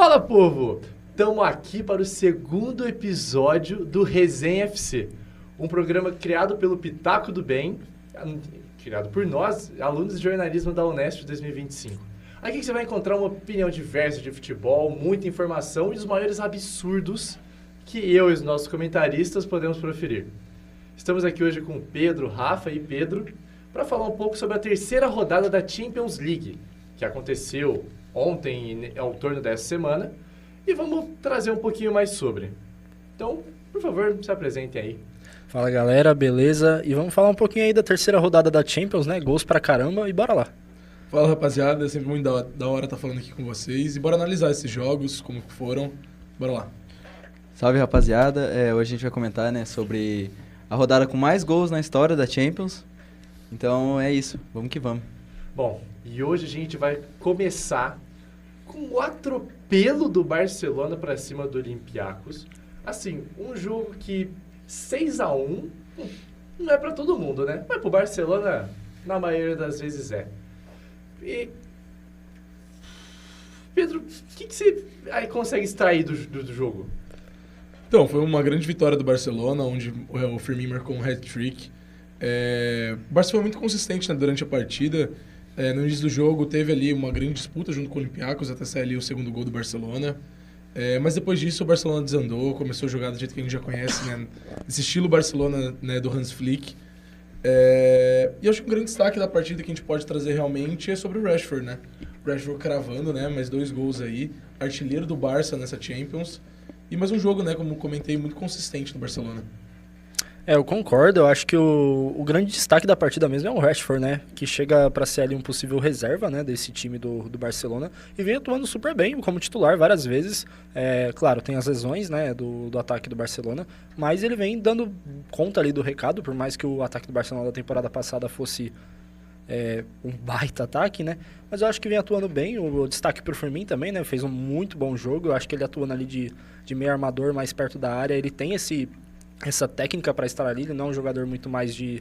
Fala, povo! Estamos aqui para o segundo episódio do Resenha FC, um programa criado pelo Pitaco do Bem, criado por nós, alunos de jornalismo da Unesp 2025. Aqui você vai encontrar uma opinião diversa de futebol, muita informação e os maiores absurdos que eu e os nossos comentaristas podemos proferir. Estamos aqui hoje com Pedro, Rafa e Pedro para falar um pouco sobre a terceira rodada da Champions League, que aconteceu ontem ao torno dessa semana, e vamos trazer um pouquinho mais sobre. Então, por favor, se apresentem aí. Fala galera, beleza? E vamos falar um pouquinho aí da terceira rodada da Champions, né? Gols pra caramba e bora lá. Fala rapaziada, é sempre muito da hora estar falando aqui com vocês e bora analisar esses jogos, como foram, bora lá. Salve rapaziada, hoje a gente vai comentar, né, sobre a rodada com mais gols na história da Champions, então é isso, vamos que vamos. Bom, e hoje a gente vai começar com o atropelo do Barcelona para cima do Olympiacos. Assim, um jogo que 6-1 não é para todo mundo, né? Mas pro Barcelona, na maioria das vezes é. E Pedro, o que você aí consegue extrair do jogo? Então, foi uma grande vitória do Barcelona, onde o Firmino marcou um hat-trick. O Barça foi muito consistente, né, durante a partida. No início do jogo teve ali uma grande disputa junto com o Olympiacos até sair ali o segundo gol do Barcelona. Mas depois disso o Barcelona desandou, começou a jogar do jeito que a gente já conhece, né? Esse estilo Barcelona, né, do Hans Flick. E eu acho que um grande destaque da partida que a gente pode trazer realmente é sobre o Rashford, né? O Rashford cravando, né, mais 2 gols aí, artilheiro do Barça nessa Champions. E mais um jogo, né, como comentei, muito consistente do Barcelona. Eu concordo, eu acho que o grande destaque da partida mesmo é o Rashford, né? Que chega para ser ali um possível reserva, né, desse time do Barcelona e vem atuando super bem como titular várias vezes. Claro, tem as lesões, né, do ataque do Barcelona, mas ele vem dando conta ali do recado, por mais que o ataque do Barcelona da temporada passada fosse um baita ataque, né? Mas eu acho que vem atuando bem. O destaque pro Firmino também, né? Fez um muito bom jogo. Eu acho que ele atuando ali de meio armador mais perto da área, ele tem essa técnica para estar ali. Ele não é um jogador muito mais de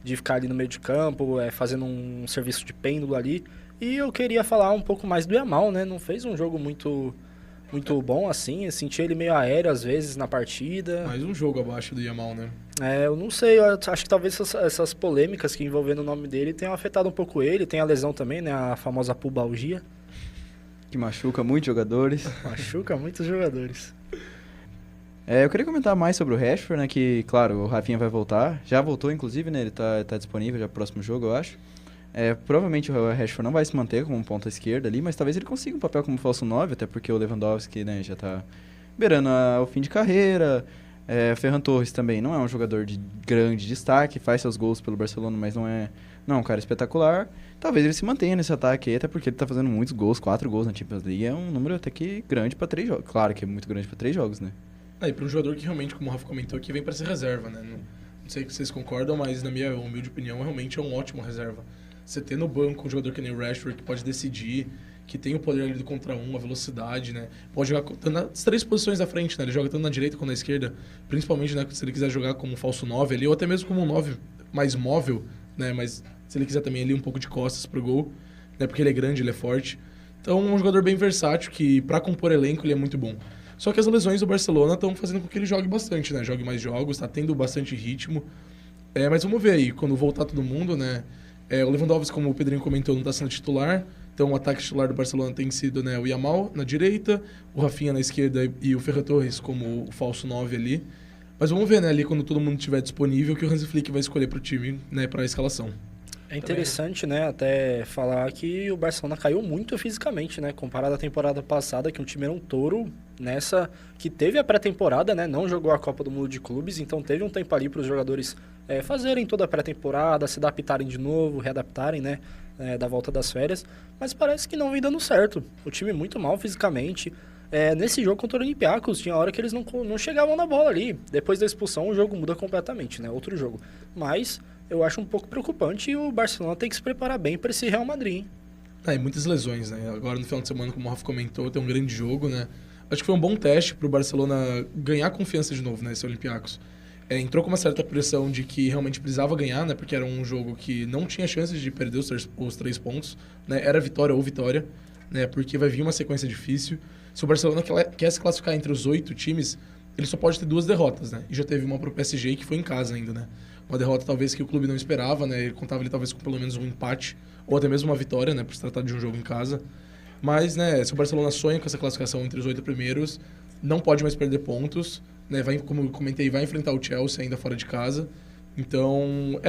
ficar ali no meio de campo, fazendo um serviço de pêndulo ali. E eu queria falar um pouco mais do Yamal, né? Não fez um jogo muito bom assim. Eu senti ele meio aéreo às vezes na partida. Mais um jogo abaixo do Yamal, né? Eu não sei, eu acho que talvez essas polêmicas que envolvendo o nome dele tenham afetado um pouco ele. Tem a lesão também, né? A famosa pubalgia. Que machuca muitos jogadores. Machuca muitos jogadores. Eu queria comentar mais sobre o Rashford, né, que, claro, o Rafinha vai voltar. Já voltou, inclusive, né? Ele tá disponível já pro próximo jogo, eu acho. Provavelmente o Rashford não vai se manter como ponta esquerda ali, mas talvez ele consiga um papel como falso 9, até porque o Lewandowski, né, já tá beirando o fim de carreira. Ferran Torres também não é um jogador de grande destaque, faz seus gols pelo Barcelona, mas não é um cara espetacular. Talvez ele se mantenha nesse ataque aí, até porque ele tá fazendo muitos gols, 4 gols na Champions League, é um número até que grande para 3 jogos. Claro que é muito grande para 3 jogos, né? E para um jogador que realmente, como o Rafa comentou aqui, vem para ser reserva, né? Não sei se vocês concordam, mas na minha humilde opinião, realmente é um ótimo reserva. Você ter no banco um jogador que nem o Rashford, que pode decidir, que tem o poder ali do contra um, a velocidade, né? Pode jogar nas 3 posições da frente, né? Ele joga tanto na direita quanto na esquerda, principalmente, né, se ele quiser jogar como um falso 9 ali, ou até mesmo como um 9 mais móvel, né? Mas se ele quiser também ali um pouco de costas pro gol, né? Porque ele é grande, ele é forte. Então, é um jogador bem versátil, que para compor elenco ele é muito bom. Só que as lesões do Barcelona estão fazendo com que ele jogue bastante, né? Jogue mais jogos, tá tendo bastante ritmo. Mas vamos ver aí, quando voltar todo mundo, né? O Lewandowski, como o Pedrinho comentou, não tá sendo titular. Então o ataque titular do Barcelona tem sido, né, o Yamal na direita, o Rafinha na esquerda e o Ferran Torres como o falso 9 ali. Mas vamos ver, né, ali quando todo mundo estiver disponível, que o Hans Flick vai escolher pro time, né, pra escalação. É interessante, né, até falar que o Barcelona caiu muito fisicamente, né, comparado à temporada passada, que o time era um touro nessa, que teve a pré-temporada, né, não jogou a Copa do Mundo de Clubes, então teve um tempo ali para os jogadores fazerem toda a pré-temporada, se adaptarem de novo, readaptarem, né, da volta das férias, mas parece que não vem dando certo. O time muito mal fisicamente. Nesse jogo contra o Olympiacos, tinha hora que eles não chegavam na bola ali. Depois da expulsão, o jogo muda completamente, né, outro jogo. Mas eu acho um pouco preocupante e o Barcelona tem que se preparar bem para esse Real Madrid, hein? E muitas lesões, né? Agora no final de semana, como o Rafa comentou, tem um grande jogo, né? Acho que foi um bom teste pro Barcelona ganhar confiança de novo, né? Esse Olympiacos. Entrou com uma certa pressão de que realmente precisava ganhar, né? Porque era um jogo que não tinha chances de perder os 3 pontos, né? Era vitória ou vitória. né? Porque vai vir uma sequência difícil. Se o Barcelona quer se classificar entre os 8 times, ele só pode ter 2 derrotas, né? E já teve uma pro PSG que foi em casa ainda, né? Uma derrota talvez que o clube não esperava, né? Ele contava ali talvez com pelo menos um empate ou até mesmo uma vitória, né? Por se tratar de um jogo em casa. Mas, né, se o Barcelona sonha com essa classificação entre os 8 primeiros, não pode mais perder pontos, né? Vai, como eu comentei, vai enfrentar o Chelsea ainda fora de casa. Então,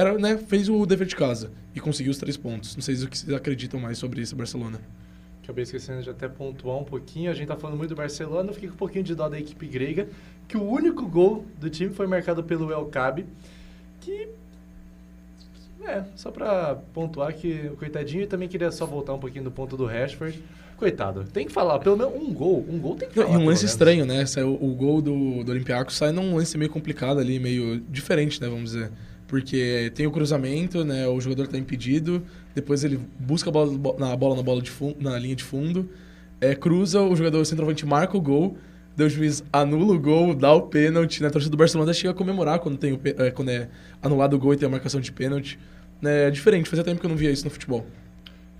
fez o dever de casa e conseguiu os 3 pontos. Não sei o que vocês acreditam mais sobre esse Barcelona. Acabei esquecendo de até pontuar um pouquinho. A gente tá falando muito do Barcelona, eu fiquei com um pouquinho de dó da equipe grega, que o único gol do time foi marcado pelo El Kaabi, que... só pra pontuar que o coitadinho, e também queria só voltar um pouquinho do ponto do Rashford. Coitado, tem que falar, pelo menos um gol tem que falar. E um lance estranho, né? O gol do Olympiacos sai num lance meio complicado ali, meio diferente, né, vamos dizer. Porque tem o cruzamento, né, o jogador tá impedido, depois ele busca a bola na linha de fundo, cruza, o jogador centroavante marca o gol, daí o juiz anula o gol, dá o pênalti, né? A torcida do Barcelona chega a comemorar quando é anulado o gol e tem a marcação de pênalti. É diferente, fazia tempo que eu não via isso no futebol.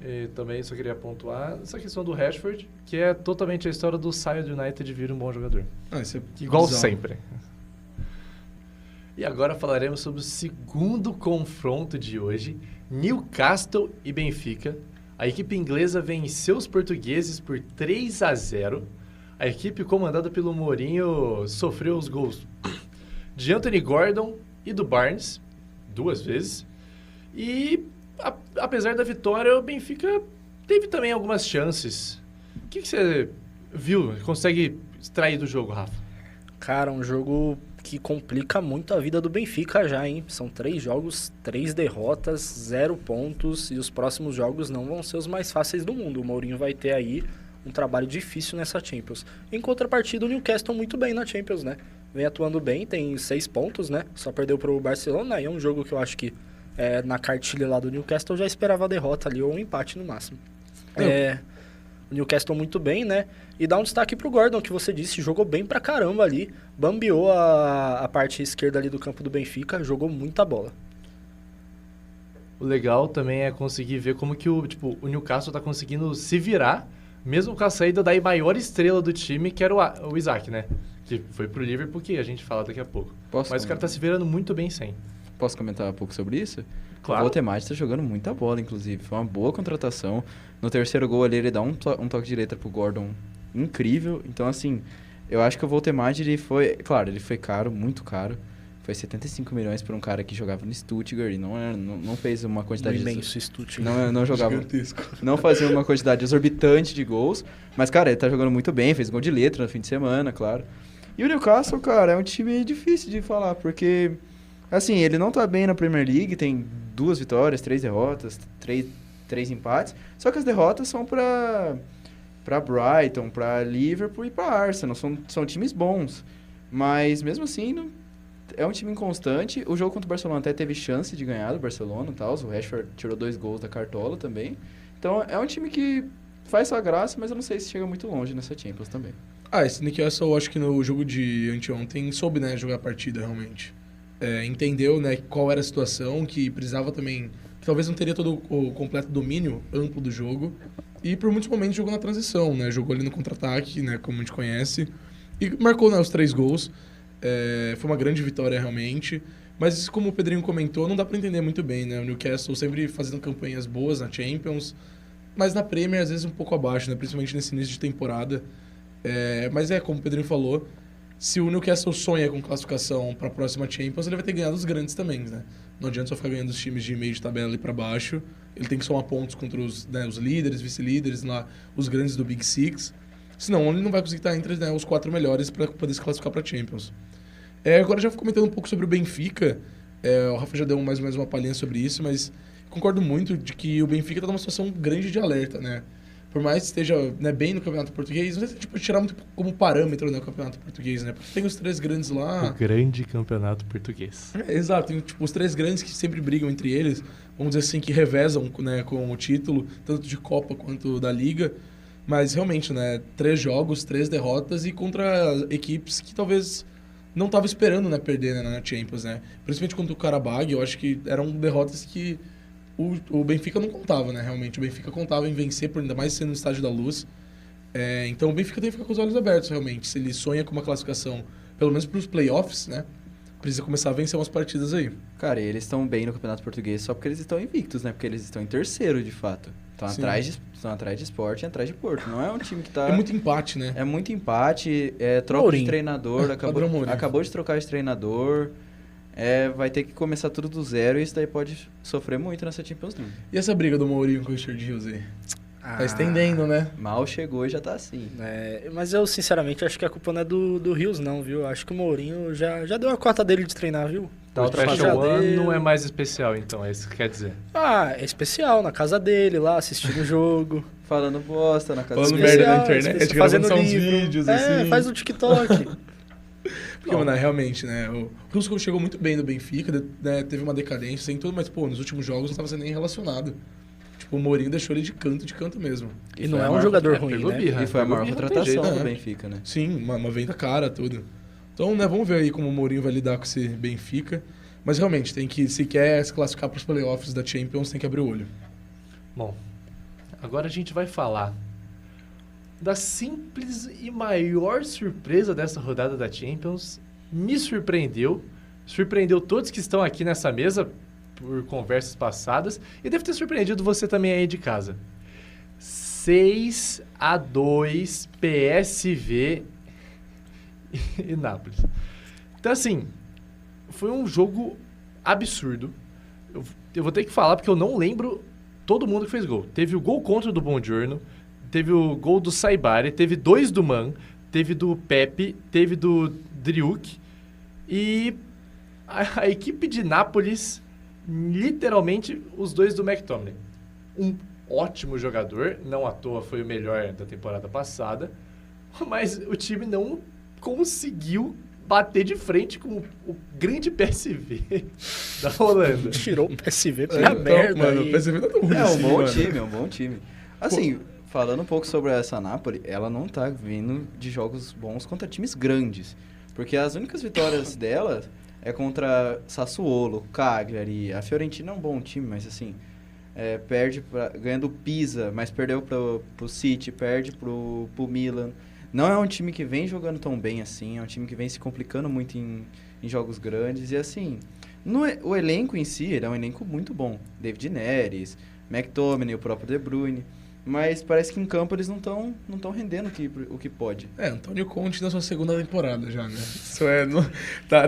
E também só queria pontuar essa questão do Rashford, que é totalmente a história do saio do United de vir um bom jogador. Isso é igual bizarro. sempre. E agora falaremos sobre o segundo confronto de hoje, Newcastle e Benfica. A equipe inglesa venceu os portugueses por 3-0. A equipe comandada pelo Mourinho sofreu os gols de Anthony Gordon e do Barnes, 2 vezes. E, apesar da vitória, o Benfica teve também algumas chances. O que você viu, consegue extrair do jogo, Rafa? Cara, um jogo que complica muito a vida do Benfica já, hein? São 3 jogos, 3 derrotas, 0 pontos, e os próximos jogos não vão ser os mais fáceis do mundo. O Mourinho vai ter aí um trabalho difícil nessa Champions. Em contrapartida, o Newcastle muito bem na Champions, né? Vem atuando bem, tem 6 pontos, né? Só perdeu pro Barcelona, e é um jogo que eu acho que na cartilha lá do Newcastle já esperava a derrota ali, ou um empate no máximo. O Newcastle muito bem, né? E dá um destaque pro Gordon, que você disse, jogou bem pra caramba ali, bambeou a parte esquerda ali do campo do Benfica, jogou muita bola. O legal também é conseguir ver como que o Newcastle tá conseguindo se virar, mesmo com a saída da maior estrela do time, que era o Isaac, né? Que foi pro Liverpool, que a gente fala daqui a pouco. Mas o cara tá se virando muito bem sem. Posso comentar um pouco sobre isso? Claro. O Votemate tá jogando muita bola, inclusive. Foi uma boa contratação. No terceiro gol ali, ele dá um toque de direita pro Gordon incrível. Então, assim, eu acho que o Votemate, ele foi... Claro, ele foi caro, muito caro. Foi 75 milhões por um cara que jogava no Stuttgart e não fez uma quantidade... Imenso Stuttgart. Não jogava... Gigantesco. Não fazia uma quantidade exorbitante de gols. Mas, cara, ele tá jogando muito bem. Fez gol de letra no fim de semana, claro. E o Newcastle, cara, é um time difícil de falar, porque... Assim, ele não tá bem na Premier League, tem 2 vitórias, 3 derrotas, 3 empates. Só que as derrotas são pra Brighton, pra Liverpool e pra Arsenal. São times bons. Mas, mesmo assim, é um time inconstante. O jogo contra o Barcelona até teve chance de ganhar do Barcelona e tal. O Rashford tirou 2 gols da cartola também. Então, é um time que faz sua graça, mas eu não sei se chega muito longe nessa Champions também. Esse Newcastle, eu acho que no jogo de anteontem soube, né, jogar a partida realmente. Entendeu, né, qual era a situação, que precisava também, que talvez não teria todo o completo domínio amplo do jogo, e por muitos momentos jogou na transição, né, jogou ali no contra-ataque, né, como a gente conhece, e marcou, né, os 3 gols. Foi uma grande vitória realmente, mas como o Pedrinho comentou, não dá para entender muito bem, né, o Newcastle sempre fazendo campanhas boas na Champions, mas na Premier às vezes um pouco abaixo, né, principalmente nesse início de temporada. Mas como o Pedrinho falou, se o Newcastle sonha com classificação para a próxima Champions, ele vai ter que ganhar dos grandes também, né? Não adianta só ficar ganhando os times de meio de tabela ali para baixo. Ele tem que somar pontos contra os líderes, vice-líderes, lá, os grandes do Big Six. Senão ele não vai conseguir estar entre, né, os 4 melhores para poder se classificar para a Champions. Agora já comentando um pouco sobre o Benfica. O Rafa já deu mais ou menos uma palhinha sobre isso, mas concordo muito de que o Benfica está numa situação grande de alerta, né? Por mais que esteja, né, bem no Campeonato Português, não sei se tirar muito como parâmetro, né, o Campeonato Português, né? Porque tem os 3 grandes lá... O grande Campeonato Português. Exato, tem os 3 grandes que sempre brigam entre eles, vamos dizer assim, que revezam, né, com o título, tanto de Copa quanto da Liga. Mas realmente, né, 3 jogos, 3 derrotas e contra equipes que talvez não estavam esperando, né, perder, né, na Champions, né? Principalmente contra o Karabag, eu acho que eram derrotas que o Benfica não contava, né, realmente. O Benfica contava em vencer, ainda mais sendo no Estádio da Luz. Então o Benfica tem que ficar com os olhos abertos, realmente. Se ele sonha com uma classificação, pelo menos para os playoffs, né, precisa começar a vencer umas partidas aí. Cara, e eles estão bem no Campeonato Português só porque eles estão invictos, né? Porque eles estão em terceiro, de fato. Estão atrás de Sport e atrás de Porto. Não é um time que tá... É muito empate, né? É muito empate, troca de treinador, acabou de trocar de treinador. Vai ter que começar tudo do zero e isso daí pode sofrer muito nessa Champions League. E essa briga do Mourinho com o Richard Hughes aí? Tá estendendo, né? Mal chegou e já tá assim. Mas eu, sinceramente, acho que a culpa não é do Rios, não, viu? Acho que o Mourinho já deu a cota dele de treinar, viu? O Special One não é mais especial, então, é isso que quer dizer. É especial, na casa dele, lá, assistindo o jogo. Falando bosta na casa dele. Falando merda na internet, fazendo uns vídeos, assim. Faz no TikTok. Porque, mano, realmente, né? O Rusko chegou muito bem no Benfica, né, teve uma decadência, sem tudo, mas, pô, nos últimos jogos não tava sendo nem relacionado. Tipo, o Mourinho deixou ele de canto mesmo. E não é um jogador ruim, né? E foi a maior contratação do Benfica, né? Sim, uma venda cara, tudo. Então, né, vamos ver aí como o Mourinho vai lidar com esse Benfica. Mas, realmente, tem que, se quer se classificar para os playoffs da Champions, tem que abrir o olho. Bom, agora a gente vai falar da simples e maior surpresa dessa rodada da Champions. Me surpreendeu todos que estão aqui nessa mesa por conversas passadas e deve ter surpreendido você também aí de casa. 6-2 PSV e Nápoles. Então, assim, foi um jogo absurdo. Eu vou ter que falar porque eu não lembro todo mundo que fez gol. Teve o gol contra do Buongiorno, teve o gol do Saibari, teve 2 do Man, teve do Pepe, teve do Driuk e a equipe de Nápoles, literalmente os 2 do McTominay. Um ótimo jogador, não à toa foi o melhor da temporada passada, mas o time não conseguiu bater de frente com o grande PSV da Holanda. Tirou o PSV pra merda. Mano, o PSV não é tão ruim um bom time, é um bom time. Assim, falando um pouco sobre essa Napoli, ela não tá vindo de jogos bons contra times grandes. Porque as únicas vitórias dela é contra Sassuolo, Cagliari. A Fiorentina é um bom time, mas assim, ganha do Pisa, mas perdeu pro City, perde pro Milan. Não é um time que vem jogando tão bem assim, é um time que vem se complicando muito em jogos grandes. E assim, o elenco em si, ele é um elenco muito bom. David Neres, McTominay, o próprio De Bruyne. Mas parece que em campo eles não estão rendendo o que pode. Antônio Conte na sua segunda temporada já, né? Isso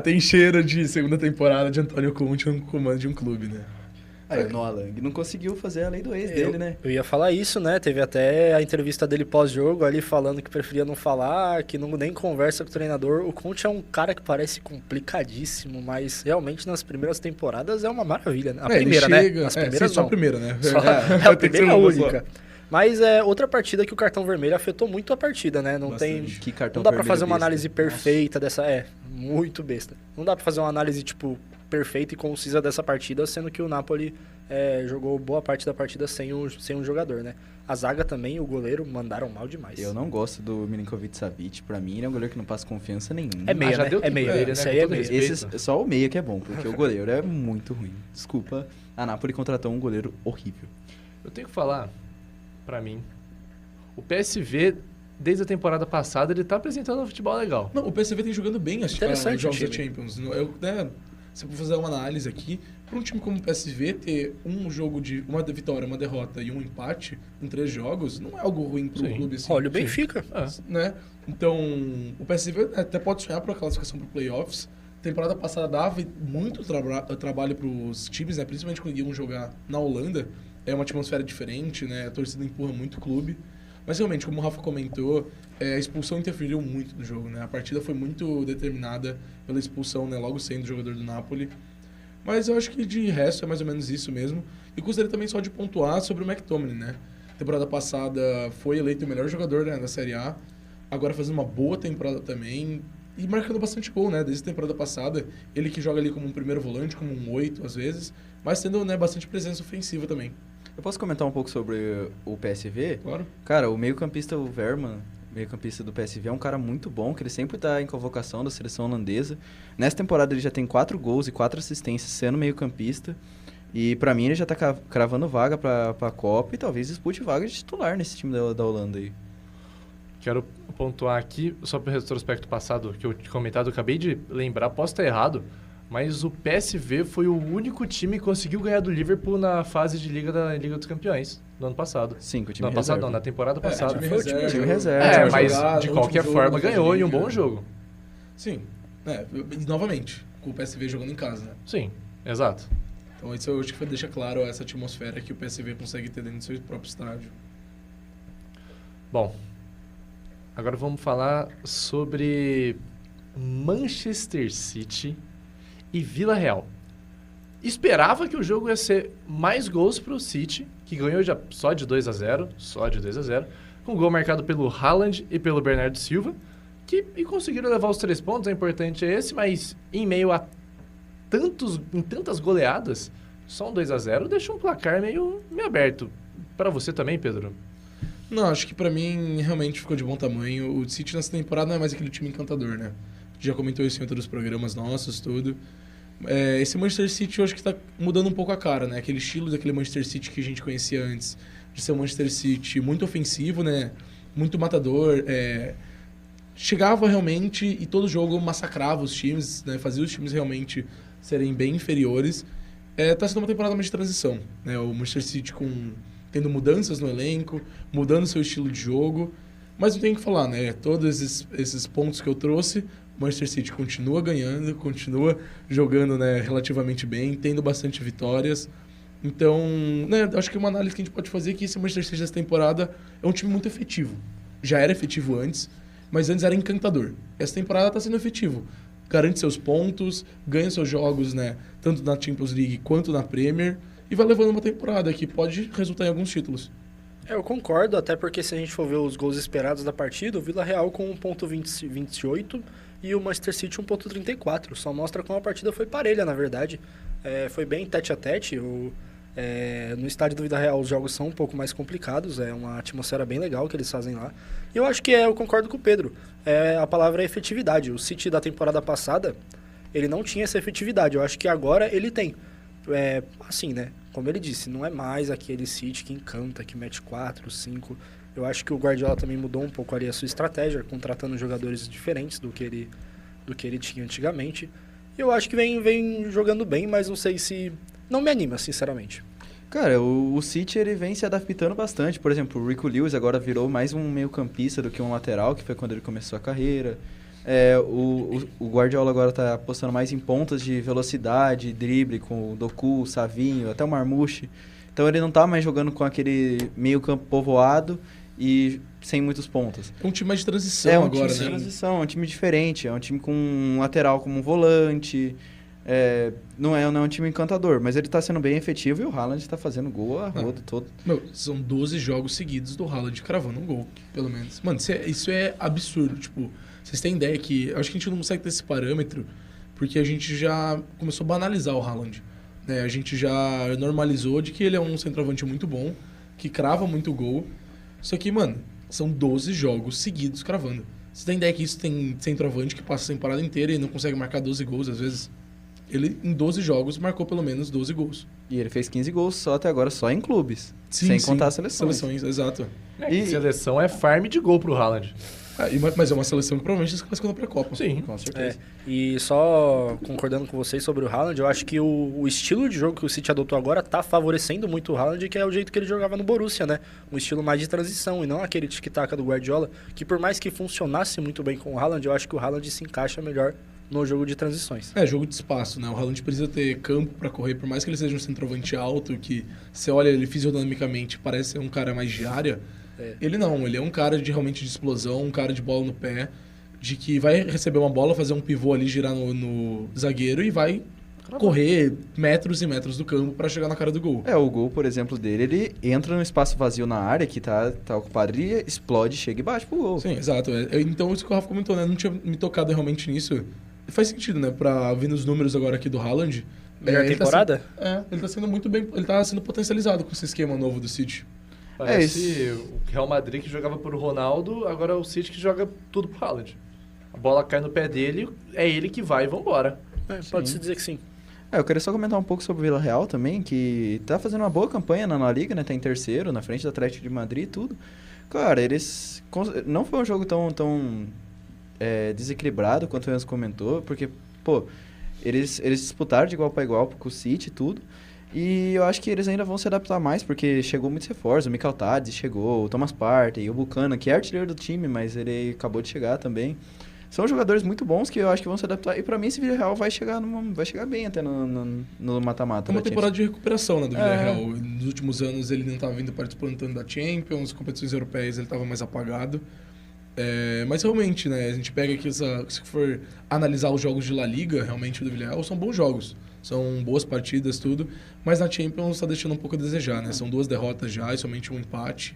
tem cheiro de segunda temporada de Antônio Conte no comando de um clube, né? O Noah Lang não conseguiu fazer a lei do ex dele, né? Eu ia falar isso, né? Teve até a entrevista dele pós-jogo ali falando que preferia não falar, que nem conversa com o treinador. O Conte é um cara que parece complicadíssimo, mas realmente nas primeiras temporadas é uma maravilha, né? A primeira, né? Nas primeiras só a primeira, né? A primeira é única. Mas é outra partida que o cartão vermelho afetou muito a partida, né? Não dá pra fazer uma análise perfeita dessa... muito besta. Não dá pra fazer uma análise, tipo, perfeita e concisa dessa partida, sendo que o Napoli jogou boa parte da partida sem um jogador, né? A zaga também, o goleiro, mandaram mal demais. Eu não gosto do Milinkovic-Savic. Pra mim, ele é um goleiro que não passa confiança nenhuma. É meia, né? É meia. Esse aí é meia. Só o meia que é bom, porque o goleiro é muito ruim. Desculpa, a Napoli contratou um goleiro horrível. Eu tenho que falar... Pra mim, o PSV, desde a temporada passada, ele tá apresentando um futebol legal. Não, o PSV tem jogando bem, acho que nos jogos da Champions. Se eu for fazer uma análise aqui, para um time como o PSV ter um jogo de uma vitória, uma derrota e um empate em 3 jogos, não é algo ruim pro clube assim. Olha o Benfica. Né? Então, o PSV até pode sonhar para a classificação para playoffs. Temporada passada dava muito trabalho pros times, né? Principalmente quando iam jogar na Holanda. É uma atmosfera diferente, né? A torcida empurra muito o clube. Mas realmente, como o Rafa comentou, a expulsão interferiu muito no jogo, né? A partida foi muito determinada pela expulsão, né? Logo sendo o jogador do Napoli. Mas eu acho que de resto é mais ou menos isso mesmo. E gostaria também só de pontuar sobre o McTominay, né? Temporada passada foi eleito o melhor jogador, né, da Série A. Agora fazendo uma boa temporada também. E marcando bastante gol, né? Desde a temporada passada. Ele que joga ali como um primeiro volante, como um 8 às vezes. Mas tendo, né, bastante presença ofensiva também. Eu posso comentar um pouco sobre o PSV? Claro. Cara, o meio-campista, o Verman, meio-campista do PSV, é um cara muito bom, que ele sempre está em convocação da seleção holandesa. Nessa temporada ele já tem 4 gols e 4 assistências sendo meio-campista. E pra mim ele já tá cravando vaga pra Copa e talvez dispute vaga de titular nesse time da Holanda aí. Quero pontuar aqui, só para o retrospecto passado que eu tinha comentado, eu acabei de lembrar, posso estar errado, mas o PSV foi o único time que conseguiu ganhar do Liverpool na fase de Liga dos Campeões do ano passado. Sim, com o time No ano passado reserva. não, na temporada passada. time reserva. Time reserva. É, Última mas jogada, de último qualquer jogo forma da fase ganhou de em um liga. bom jogo. Sim. E novamente, com o PSV jogando em casa, né? Sim, exato. Então isso eu acho que deixa claro essa atmosfera que o PSV consegue ter dentro do seu próprio estádio. Bom, agora vamos falar sobre Manchester City e Vila Real. Esperava que o jogo ia ser mais gols para o City, que ganhou já só de 2-0, com gol marcado pelo Haaland e pelo Bernardo Silva, e conseguiram levar os 3 pontos, o importante é esse, mas em meio a tantas goleadas, só um 2-0 deixa um placar meio aberto. Para você também, Pedro? Não, acho que pra mim realmente ficou de bom tamanho. O City nessa temporada não é mais aquele time encantador, né? Já comentou isso em outros programas nossos, tudo. Esse Manchester City eu acho que tá mudando um pouco a cara, né? Aquele estilo daquele Manchester City que a gente conhecia antes, de ser um Manchester City muito ofensivo, né? Muito matador. Chegava realmente e todo jogo massacrava os times, né? Fazia os times realmente serem bem inferiores. Tá sendo uma temporada mais de transição, né? O Manchester City tendo mudanças no elenco, mudando seu estilo de jogo. Mas não tem o que falar, né? Todos esses pontos que eu trouxe, o Manchester City continua ganhando, continua jogando, né, relativamente bem, tendo bastante vitórias. Então, né, acho que uma análise que a gente pode fazer é que esse Manchester City dessa temporada é um time muito efetivo. Já era efetivo antes, mas antes era encantador. Essa temporada está sendo efetivo. Garante seus pontos, ganha seus jogos, né, tanto na Champions League quanto na Premier, e vai levando uma temporada que pode resultar em alguns títulos. Eu concordo, até porque se a gente for ver os gols esperados da partida, o Vila Real com 1.28 e o Manchester City 1.34. Só mostra como a partida foi parelha, na verdade. Foi bem tete a tete. No estádio do Vila Real os jogos são um pouco mais complicados, é uma atmosfera bem legal que eles fazem lá. E eu acho que eu concordo com o Pedro. A palavra é efetividade. O City da temporada passada, ele não tinha essa efetividade. Eu acho que agora ele tem. Assim, né? Como ele disse, não é mais aquele City que encanta, que mete 4, 5. Eu acho que o Guardiola também mudou um pouco ali a sua estratégia, contratando jogadores diferentes do que ele tinha antigamente. E eu acho que vem jogando bem, mas não sei se... Não me anima, sinceramente. Cara, o City ele vem se adaptando bastante. Por exemplo, o Rico Lewis agora virou mais um meio-campista do que um lateral, que foi quando ele começou a carreira. O Guardiola agora tá apostando mais em pontas de velocidade, drible, com o Doku, o Savinho, até o Marmouche. Então ele não tá mais jogando com aquele meio-campo povoado e sem muitos pontas. É um time mais de transição agora, time de né? transição, é um time diferente, é um time com um lateral como um volante. Não é um time encantador, mas ele tá sendo bem efetivo e o Haaland tá fazendo gol a rodo todo. São 12 jogos seguidos do Haaland cravando um gol, pelo menos. Mano, isso é absurdo. Tipo, vocês têm ideia que... Acho que a gente não consegue ter esse parâmetro porque a gente já começou a banalizar o Haaland. Né? A gente já normalizou de que ele é um centroavante muito bom, que crava muito gol. Só que, mano, são 12 jogos seguidos cravando. Você tem ideia que isso tem centroavante que passa a temporada inteira e não consegue marcar 12 gols, às vezes? Ele, em 12 jogos, marcou pelo menos 12 gols. E ele fez 15 gols só até agora, só em clubes. Sim, sem sim. contar as seleções. Seleções, exato. Seleção é farm de gol pro Haaland. Mas é uma seleção que provavelmente se classificou para a Copa. Sim. Com certeza. E só concordando com vocês sobre o Haaland, eu acho que o estilo de jogo que o City adotou agora tá favorecendo muito o Haaland, que é o jeito que ele jogava no Borussia, né? Um estilo mais de transição e não aquele tic-tac do Guardiola, que por mais que funcionasse muito bem com o Haaland, eu acho que o Haaland se encaixa melhor no jogo de transições. Jogo de espaço, né? O Haaland precisa ter campo para correr, por mais que ele seja um centroavante alto, que você olha ele fisionomicamente parece ser um cara mais de área. Ele não, ele é um cara realmente de explosão, um cara de bola no pé, de que vai receber uma bola, fazer um pivô ali, girar no zagueiro e vai correr metros e metros do campo para chegar na cara do gol. O gol, por exemplo, dele, ele entra no espaço vazio na área que tá ocupado, ele explode, chega e bate pro gol. Sim, exato. Então, isso que o Rafa comentou, né? Não tinha me tocado realmente nisso. Faz sentido, né? Pra ver os números agora aqui do Haaland. Melhor temporada? Ele tá sendo muito bem... Ele tá sendo potencializado com esse esquema novo do City. Parece o Real Madrid que jogava pro Ronaldo, agora é o City que joga tudo pro Haaland. A bola cai no pé dele, é ele que vai e vambora. Pode-se dizer que sim. Eu queria só comentar um pouco sobre o Vila Real também, que tá fazendo uma boa campanha na La Liga, né? Tá em terceiro, na frente do Atlético de Madrid e tudo. Cara, eles... Não foi um jogo tão desequilibrado quanto o Enzo comentou, porque, pô, eles disputaram de igual para igual com o City e tudo. E eu acho que eles ainda vão se adaptar mais, porque chegou muitos reforços. O Mikel Tadis chegou, o Thomas Partey, o Buchanan, que é artilheiro do time, mas ele acabou de chegar também. São jogadores muito bons que eu acho que vão se adaptar. E pra mim esse Villarreal vai chegar bem até no mata-mata. É uma temporada de recuperação, né, do Villarreal. Nos últimos anos ele não estava vindo participando tanto da Champions, competições europeias ele estava mais apagado. Mas realmente, né, a gente pega aqui, se for analisar os jogos de La Liga, realmente do Villarreal, são bons jogos. São boas partidas, tudo. Mas na Champions está deixando um pouco a desejar, né? São 2 derrotas já e somente um empate.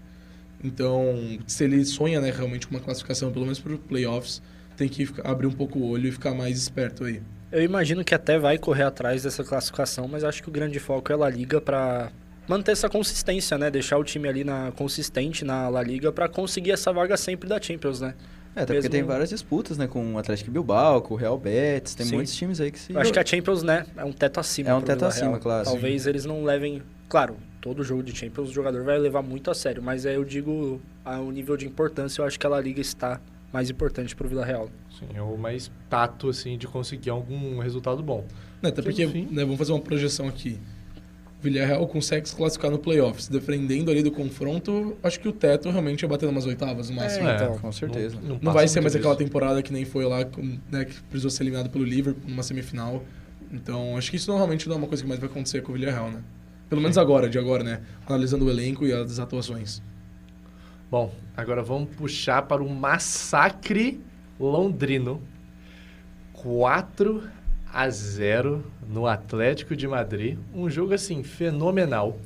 Então, se ele sonha, né, realmente com uma classificação, pelo menos para os playoffs, tem que abrir um pouco o olho e ficar mais esperto aí. Eu imagino que até vai correr atrás dessa classificação, mas acho que o grande foco é a La Liga para manter essa consistência, né? Deixar o time ali consistente na La Liga para conseguir essa vaga sempre da Champions, né? Até porque tem várias disputas, né? Com o Atlético Bilbao, com o Real Betis, tem muitos times aí que se... Eu acho que a Champions, né, é um teto acima. É um teto acima, claro. Talvez eles não levem... Claro, todo jogo de Champions o jogador vai levar muito a sério, mas eu digo, o nível de importância, eu acho que a La Liga está mais importante para o Villarreal. Sim, é o mais tato, assim, de conseguir algum resultado bom. Até porque, né, vamos fazer uma projeção aqui. O Villarreal consegue se classificar no playoffs, defendendo ali do confronto, acho que o teto realmente é bater umas oitavas no máximo. Então, com certeza. Não vai ser mais aquela temporada que nem foi lá, né, que precisou ser eliminado pelo Liverpool numa semifinal. Então, acho que isso normalmente não é uma coisa que mais vai acontecer com o Villarreal, né? Pelo menos agora, né? Analisando o elenco e as atuações. Bom, agora vamos puxar para o massacre londrino. 4-0 no Atlético de Madrid. Um jogo, assim, fenomenal.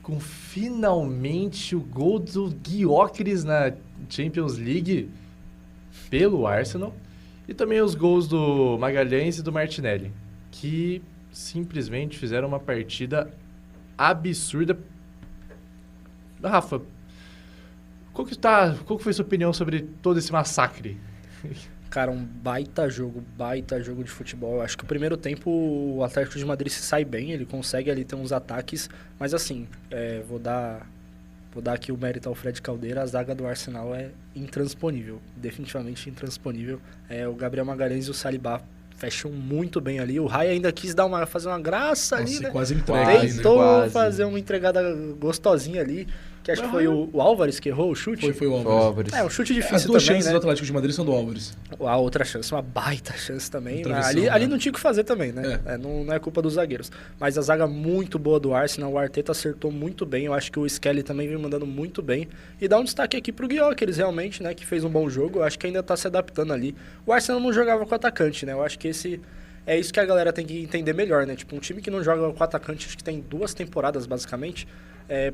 Com finalmente o gol do Gyökeres na Champions League pelo Arsenal. E também os gols do Magalhães e do Martinelli, que simplesmente fizeram uma partida absurda. Rafa, qual que foi a sua opinião sobre todo esse massacre? Cara, um baita jogo de futebol. Eu acho que o primeiro tempo o Atlético de Madrid se sai bem, ele consegue ali ter uns ataques, mas assim, vou dar aqui o mérito ao Fred Caldeira, a zaga do Arsenal é intransponível, definitivamente intransponível. O Gabriel Magalhães e o Saliba fecham muito bem ali. O Rai ainda quis fazer uma graça ali, né? Quase entrega. Tentou fazer uma entregada gostosinha ali. Que acho que foi o Álvares que errou o chute. Foi o Álvares. Um chute difícil As duas também, chances né? do Atlético de Madrid são do Álvares. A outra chance, uma baita chance também. Travessão, Ali não tinha o que fazer também, né? É. Não é culpa dos zagueiros. Mas a zaga muito boa do Arsenal, o Arteta acertou muito bem. Eu acho que o Skelly também vem mandando muito bem. E dá um destaque aqui pro Gyökeres, realmente, né? Que fez um bom jogo. Eu acho que ainda tá se adaptando ali. O Arsenal não jogava com atacante, né? Eu acho que é isso que a galera tem que entender melhor, né? Tipo, um time que não joga com atacante, acho que tem 2 temporadas, basicamente,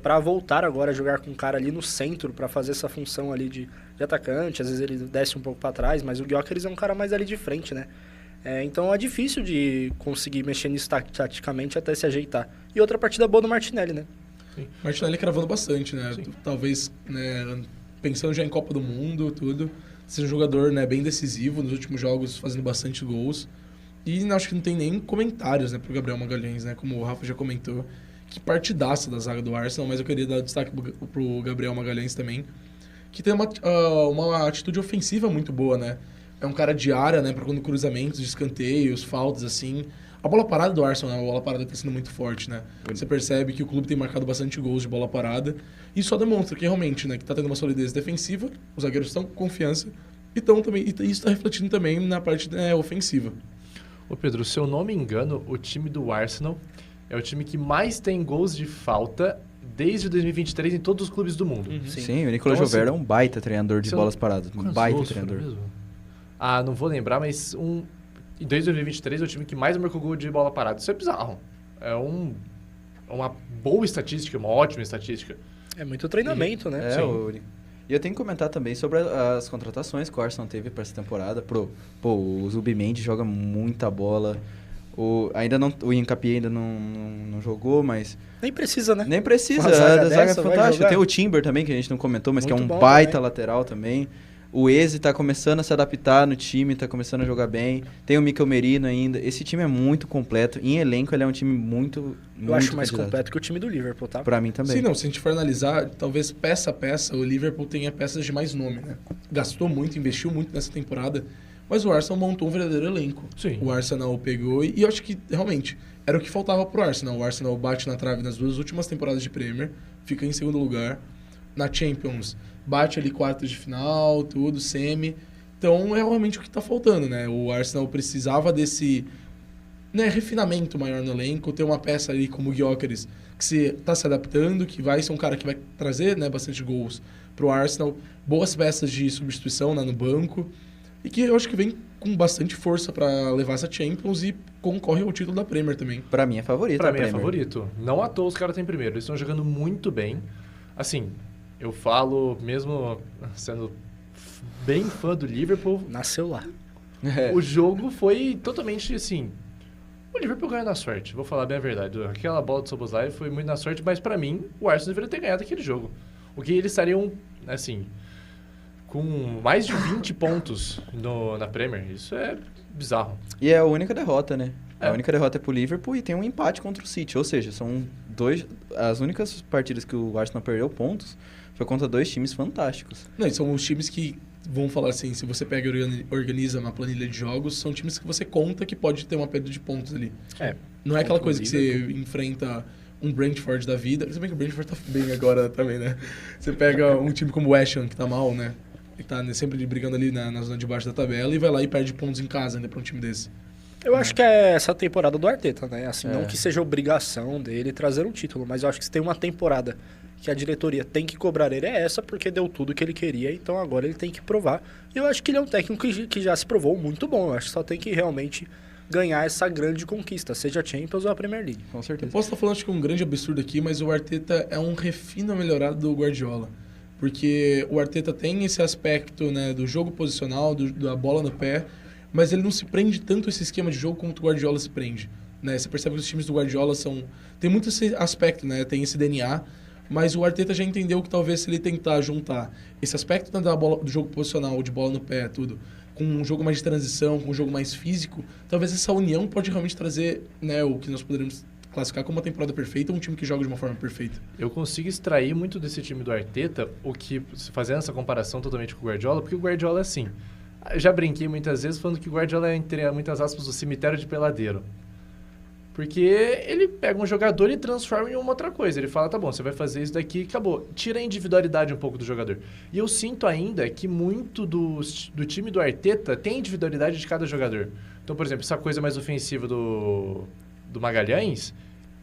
para voltar agora a jogar com um cara ali no centro, para fazer essa função ali de atacante. Às vezes ele desce um pouco para trás, mas o Gyökeres é um cara mais ali de frente, né? Então é difícil de conseguir mexer nisso taticamente até se ajeitar. E outra partida boa do Martinelli, né? Sim. Martinelli cravando bastante, né? Sim. Talvez, né, pensando já em Copa do Mundo, tudo, seja um jogador, né, bem decisivo nos últimos jogos, fazendo bastante gols. E acho que não tem nem comentários, né, pro Gabriel Magalhães, né? Como o Rafa já comentou, que partidaça da zaga do Arsenal, mas eu queria dar destaque pro Gabriel Magalhães também, que tem uma atitude ofensiva muito boa, né? É um cara de área, né, para quando cruzamentos, escanteios, faltas, assim. A bola parada do Arsenal, né, a bola parada tá sendo muito forte, né? Você percebe que o clube tem marcado bastante gols de bola parada, e só demonstra que realmente, né, que tá tendo uma solidez defensiva, os zagueiros estão com confiança, e isso está refletindo também na parte ofensiva. Ô Pedro, se eu não me engano, o time do Arsenal é o time que mais tem gols de falta desde 2023 em todos os clubes do mundo. Sim, o Nicolas Jover é um baita treinador de bolas paradas. Um baita treinador. Não vou lembrar, mas desde 2023 é o time que mais marcou gol de bola parada. Isso é bizarro. É uma boa estatística, uma ótima estatística. É muito treinamento, né? E eu tenho que comentar também sobre as contratações que o Arsenal teve para essa temporada. O Zubimendi joga muita bola. O Hincapié ainda não jogou, mas... Nem precisa, né? Nem precisa. A zaga é fantástica. Tem o Timber também, que a gente não comentou, mas muito que é um baita também. Lateral também. O Eze tá começando a se adaptar no time, tá começando a jogar bem. Tem o Mikel Merino ainda. Esse time é muito completo. Em elenco, ele é um time muito Eu acho mais candidato. completo que o time do Liverpool, tá? Pra mim também. Sim, não, se a gente for analisar, talvez peça a peça, o Liverpool tenha peças de mais nome, né? Gastou muito, investiu muito nessa temporada, mas o Arsenal montou um verdadeiro elenco. Sim. O Arsenal pegou e eu acho que, realmente, era o que faltava pro Arsenal. O Arsenal bate na trave nas 2 últimas temporadas de Premier, fica em segundo lugar. Na Champions, bate ali quartas de final, tudo, semi. Então, é realmente o que tá faltando, né? O Arsenal precisava desse refinamento maior no elenco, ter uma peça ali como o Gyökeres, que tá se adaptando, que vai ser um cara que vai trazer, né, bastante gols pro Arsenal, boas peças de substituição, né, no banco, e que eu acho que vem com bastante força para levar essa Champions e concorre ao título da Premier também. Pra mim é favorito. Pra a mim é Premier. favorito. Não à toa os caras têm primeiro. Eles estão jogando muito bem. Assim, eu falo, mesmo sendo bem fã do Liverpool, Nasceu lá. É. o jogo foi totalmente assim. O Liverpool ganhou na sorte, vou falar bem a verdade. Aquela bola do Szoboszlai foi muito na sorte, mas pra mim, o Arsenal deveria ter ganhado aquele jogo. O que eles estariam, assim, com mais de 20 pontos na Premier. Isso é bizarro. E é a única derrota, né? É. A única derrota é pro Liverpool e tem um empate contra o City. Ou seja, são as únicas partidas que o Arsenal perdeu pontos foi contra 2 times fantásticos. Não, e são os times que, vamos falar assim, se você pega e organiza uma planilha de jogos, são times que você conta que pode ter uma perda de pontos ali. É. Não é aquela Contra o coisa que você enfrenta um Brentford da vida. Se bem que o Brentford tá bem agora também, né? Você pega um time como o West Ham, que tá mal, né? Que tá sempre brigando ali na zona de baixo da tabela e vai lá e perde pontos em casa ainda pra um time desse. Eu acho que é essa temporada do Arteta, né? Assim, É. não que seja obrigação dele trazer um título, mas eu acho que se tem uma temporada que a diretoria tem que cobrar ele é essa, porque deu tudo que ele queria, então agora ele tem que provar. E eu acho que ele é um técnico que já se provou muito bom. Eu acho que só tem que realmente ganhar essa grande conquista, seja a Champions ou a Premier League. Com Eu certeza. posso estar falando, acho que um grande absurdo aqui, mas o Arteta é um refino melhorado do Guardiola. Porque o Arteta tem esse aspecto, né, do jogo posicional, da bola no pé, mas ele não se prende tanto a esse esquema de jogo quanto o Guardiola se prende. Né? Você percebe que os times do Guardiola tem muito esse aspecto, né? Tem esse DNA, mas o Arteta já entendeu que talvez se ele tentar juntar esse aspecto, né, da bola, do jogo posicional, de bola no pé, tudo, com um jogo mais de transição, com um jogo mais físico, talvez essa união pode realmente trazer, né, o que nós poderíamos classificar como uma temporada perfeita, um time que joga de uma forma perfeita. Eu consigo extrair muito desse time do Arteta, fazendo essa comparação totalmente com o Guardiola, porque o Guardiola é assim. Eu já brinquei muitas vezes falando que o Guardiola é, entre muitas aspas, o cemitério de peladeiro. Porque ele pega um jogador e transforma em uma outra coisa. Ele fala, tá bom, você vai fazer isso daqui e acabou. Tira a individualidade um pouco do jogador. E eu sinto ainda que muito do time do Arteta tem individualidade de cada jogador. Então, por exemplo, essa coisa mais ofensiva do Magalhães,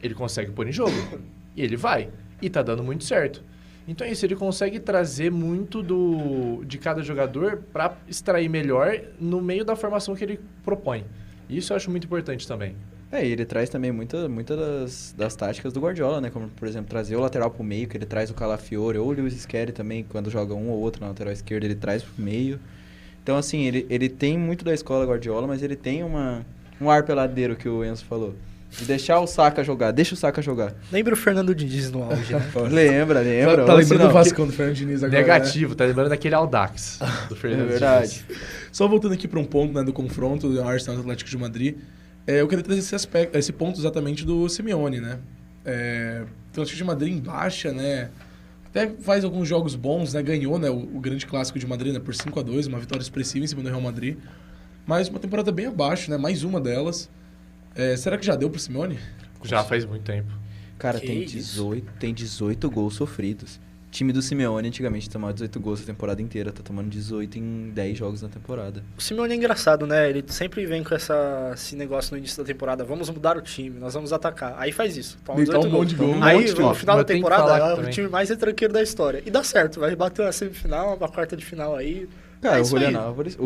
ele consegue pôr em jogo. E ele vai. E tá dando muito certo. Então é isso, ele consegue trazer muito de cada jogador para extrair melhor no meio da formação que ele propõe. Isso eu acho muito importante também. É, e ele traz também muitas das táticas do Guardiola, né? Como, por exemplo, trazer o lateral pro meio, que ele traz o Calafiore, ou o Lewis Skelly também, quando joga um ou outro na lateral esquerda, ele traz pro meio. Então, assim, ele tem muito da escola Guardiola, mas ele tem um ar peladeiro, que o Enzo falou. De deixar o Saka jogar, deixa o Saka jogar. Lembra o Fernando Diniz no auge, né? Lembra. Tá lembrando do Não, Vascão do Fernando Diniz agora, Negativo, tá lembrando daquele Audax do É Fernando verdade. Diniz. Só voltando aqui para um ponto, né, do confronto do Arsenal e do Atlético de Madrid, eu queria trazer esse ponto exatamente do Simeone, né? O Atlético de Madrid em baixa, né? Até faz alguns jogos bons, né? Ganhou, né, o grande clássico de Madrid, né, por 5-2, uma vitória expressiva em cima do Real Madrid. Mas uma temporada bem abaixo, né? Mais uma delas. Será que já deu pro Simeone? Já faz muito tempo. Cara, Que tem isso? 18 gols sofridos. O time do Simeone antigamente tomava 18 gols a temporada inteira, tá tomando 18 em 10 jogos na temporada. O Simeone é engraçado, né? Ele sempre vem com esse negócio no início da temporada. Vamos mudar o time, nós vamos atacar. Aí faz isso. Toma Deitar 18 um monte de gols. gol. Aí, Um monte de no gol. final da Mas tem que temporada, falar é o também. time mais retranqueiro da história. E dá certo, vai bater uma semifinal, uma quarta de final aí. Cara, É o isso aí.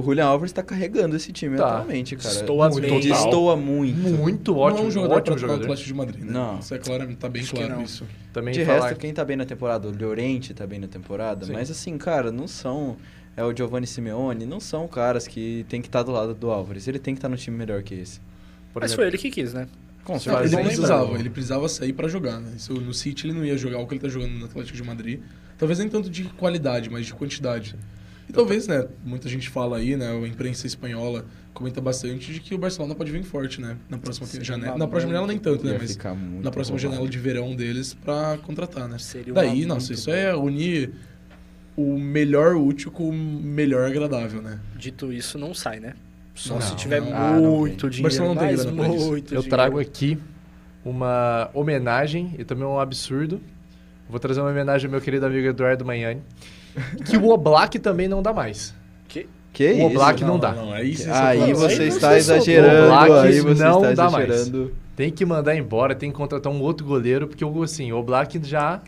Julian Álvares tá carregando esse time Tá. atualmente, cara. Destoa Muito bem. total. Destoa muito. Muito Não ótimo, é um jogador ótimo para o jogador. Atlético de Madrid, né? Não. Isso é claro, tá bem Acho que claro não. isso. Também De falar resto, quem tá bem na temporada? O Llorente tá bem na temporada. Sim. Mas assim, cara, não são... É o Giovanni Simeone, não são caras que tem que estar do lado do Álvares. Ele tem que estar no time melhor que esse. por Mas exemplo, foi ele que quis, né? Com Não, Faz ele precisava sair para jogar, né? Isso, no City ele não ia jogar o que ele tá jogando no Atlético de Madrid. Talvez nem tanto de qualidade, mas de quantidade. E talvez, né, muita gente fala aí, né, a imprensa espanhola comenta bastante de que o Barcelona pode vir forte, né, na próxima janela. Na próxima janela nem tanto, né, mas na próxima janela de verão deles pra contratar, né. Daí, nossa, isso é unir o melhor útil com o melhor agradável, né. Dito isso, não sai, né? Só se Não, tiver não. muito dinheiro, Barcelona não tem mas grana pra isso. muito Eu trago aqui uma homenagem e também um absurdo. Vou trazer uma homenagem ao meu querido amigo Eduardo Magnani, que o Oblak também não dá mais. Que O isso? Oblak não dá. Não, aí Aí você Aí está você exagerando, soltou. O aí Oblak você não está dá mais. exagerando. Tem que mandar embora, tem que contratar um outro goleiro, porque assim, o Oblak já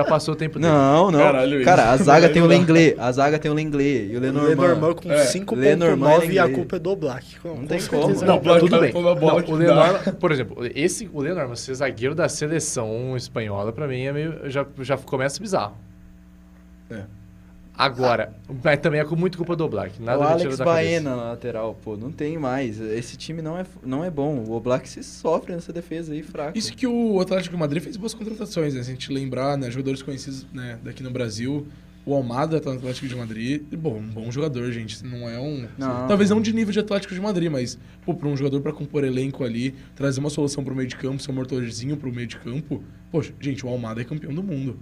passou o tempo dele. Não. Caralho, Cara, a isso. zaga tem o Não dá. Lenglet, a zaga tem o Lenglet e o Lenormand. Lenormand com Lenormand 5.9 e a ninguém. culpa é do Black. Não tem certeza. como. Não, O Oblak tudo tá bem. pondo a bola Não, que o dá. Lenormand, por exemplo, o Lenormand ser zagueiro da seleção espanhola, pra mim, é meio, já começa bizarro. É. Agora, mas também é muito culpa do Oblak. Nada O me tira Alex da cabeça. Baena na lateral, pô, não tem mais. Esse time não é bom. O Oblak se sofre nessa defesa aí, fraco. Isso que o Atlético de Madrid fez boas contratações, né? Se a gente lembrar, né, jogadores conhecidos, né, daqui no Brasil, o Almada tá no Atlético de Madrid, e, bom, um bom jogador, gente. Não é um... Não. Talvez não de nível de Atlético de Madrid, mas, pô, pra um jogador pra compor elenco ali, trazer uma solução pro meio de campo, ser um motorzinho pro meio de campo, poxa, gente, o Almada é campeão do mundo.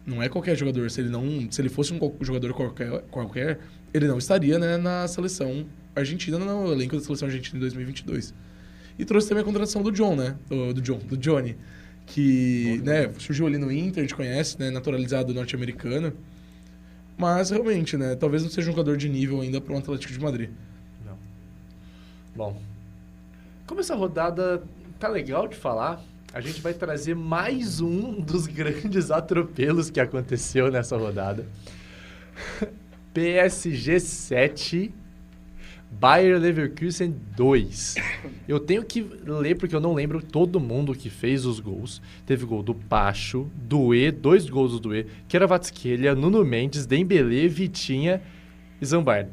Não é qualquer jogador. Se ele fosse um jogador qualquer, ele não estaria, né, na seleção argentina, no elenco da seleção argentina em 2022. E trouxe também a contratação do John, né? Do Johnny. Que, né, surgiu ali no Inter, a gente conhece, né? Naturalizado norte-americano. Mas, realmente, né? Talvez não seja um jogador de nível ainda para um Atlético de Madrid. Não. Bom, como essa rodada tá legal de falar, a gente vai trazer mais um dos grandes atropelos que aconteceu nessa rodada. PSG 7, Bayer Leverkusen 2. Eu tenho que ler porque eu não lembro todo mundo que fez os gols. Teve gol do Pacho, Doué, 2 gols do Doué, Kvaratskhelia, Nuno Mendes, Dembélé, Vitinha e Zambardi.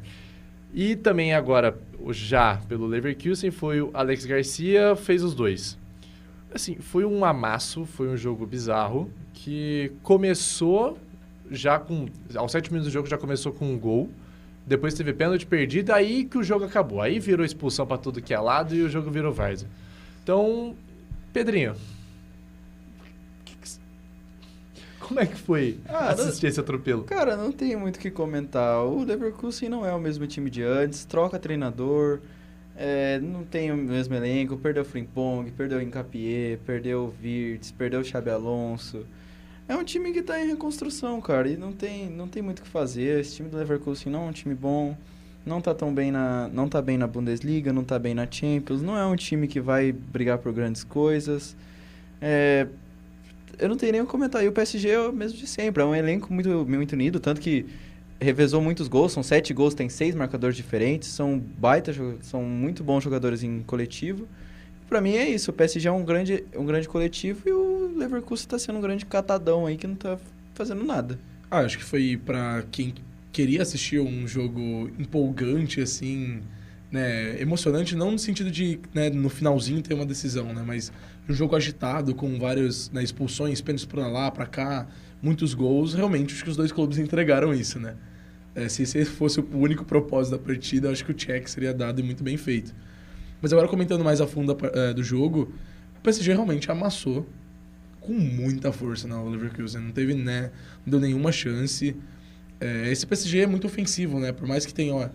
E também agora, já pelo Leverkusen, foi o Alex Garcia, fez os 2. Assim, foi um amasso, foi um jogo bizarro, que começou já com... Aos 7 minutos do jogo já começou com um gol, depois teve pênalti perdido, aí que o jogo acabou. Aí virou expulsão pra tudo que é lado e o jogo virou várzea. Então, Pedrinho, como é que foi assistir esse atropelo? Cara, não tem muito o que comentar. O Leverkusen não é o mesmo time de antes, troca treinador... não tem o mesmo elenco, perdeu o Frimpong, perdeu o Hincapié, perdeu o Wirtz, perdeu o Xabi Alonso. É um time que tá em reconstrução, cara, e não tem muito o que fazer. Esse time do Leverkusen não é um time bom, não tá bem na Bundesliga, não tá bem na Champions, não é um time que vai brigar por grandes coisas. Eu não tenho nem o que comentar. E o PSG é o mesmo de sempre, é um elenco muito unido, tanto que revezou muitos gols, são 7 gols, tem 6 marcadores diferentes, são muito bons jogadores em coletivo. Pra mim é isso, o PSG é um grande coletivo e o Leverkusen tá sendo um grande catadão aí que não tá fazendo nada. Acho que foi pra quem queria assistir um jogo empolgante, assim, né, emocionante, não no sentido de, né, no finalzinho ter uma decisão, né, mas um jogo agitado, com várias, né, expulsões, pênaltis pra lá, pra cá, muitos gols, realmente acho que os dois clubes entregaram isso, né. Se esse fosse o único propósito da partida, acho que o check seria dado e muito bem feito. Mas agora, comentando mais a fundo do jogo, o PSG realmente amassou com muita força na Leverkusen. Não teve, né, não deu nenhuma chance. Esse PSG é muito ofensivo, né? Por mais que tenha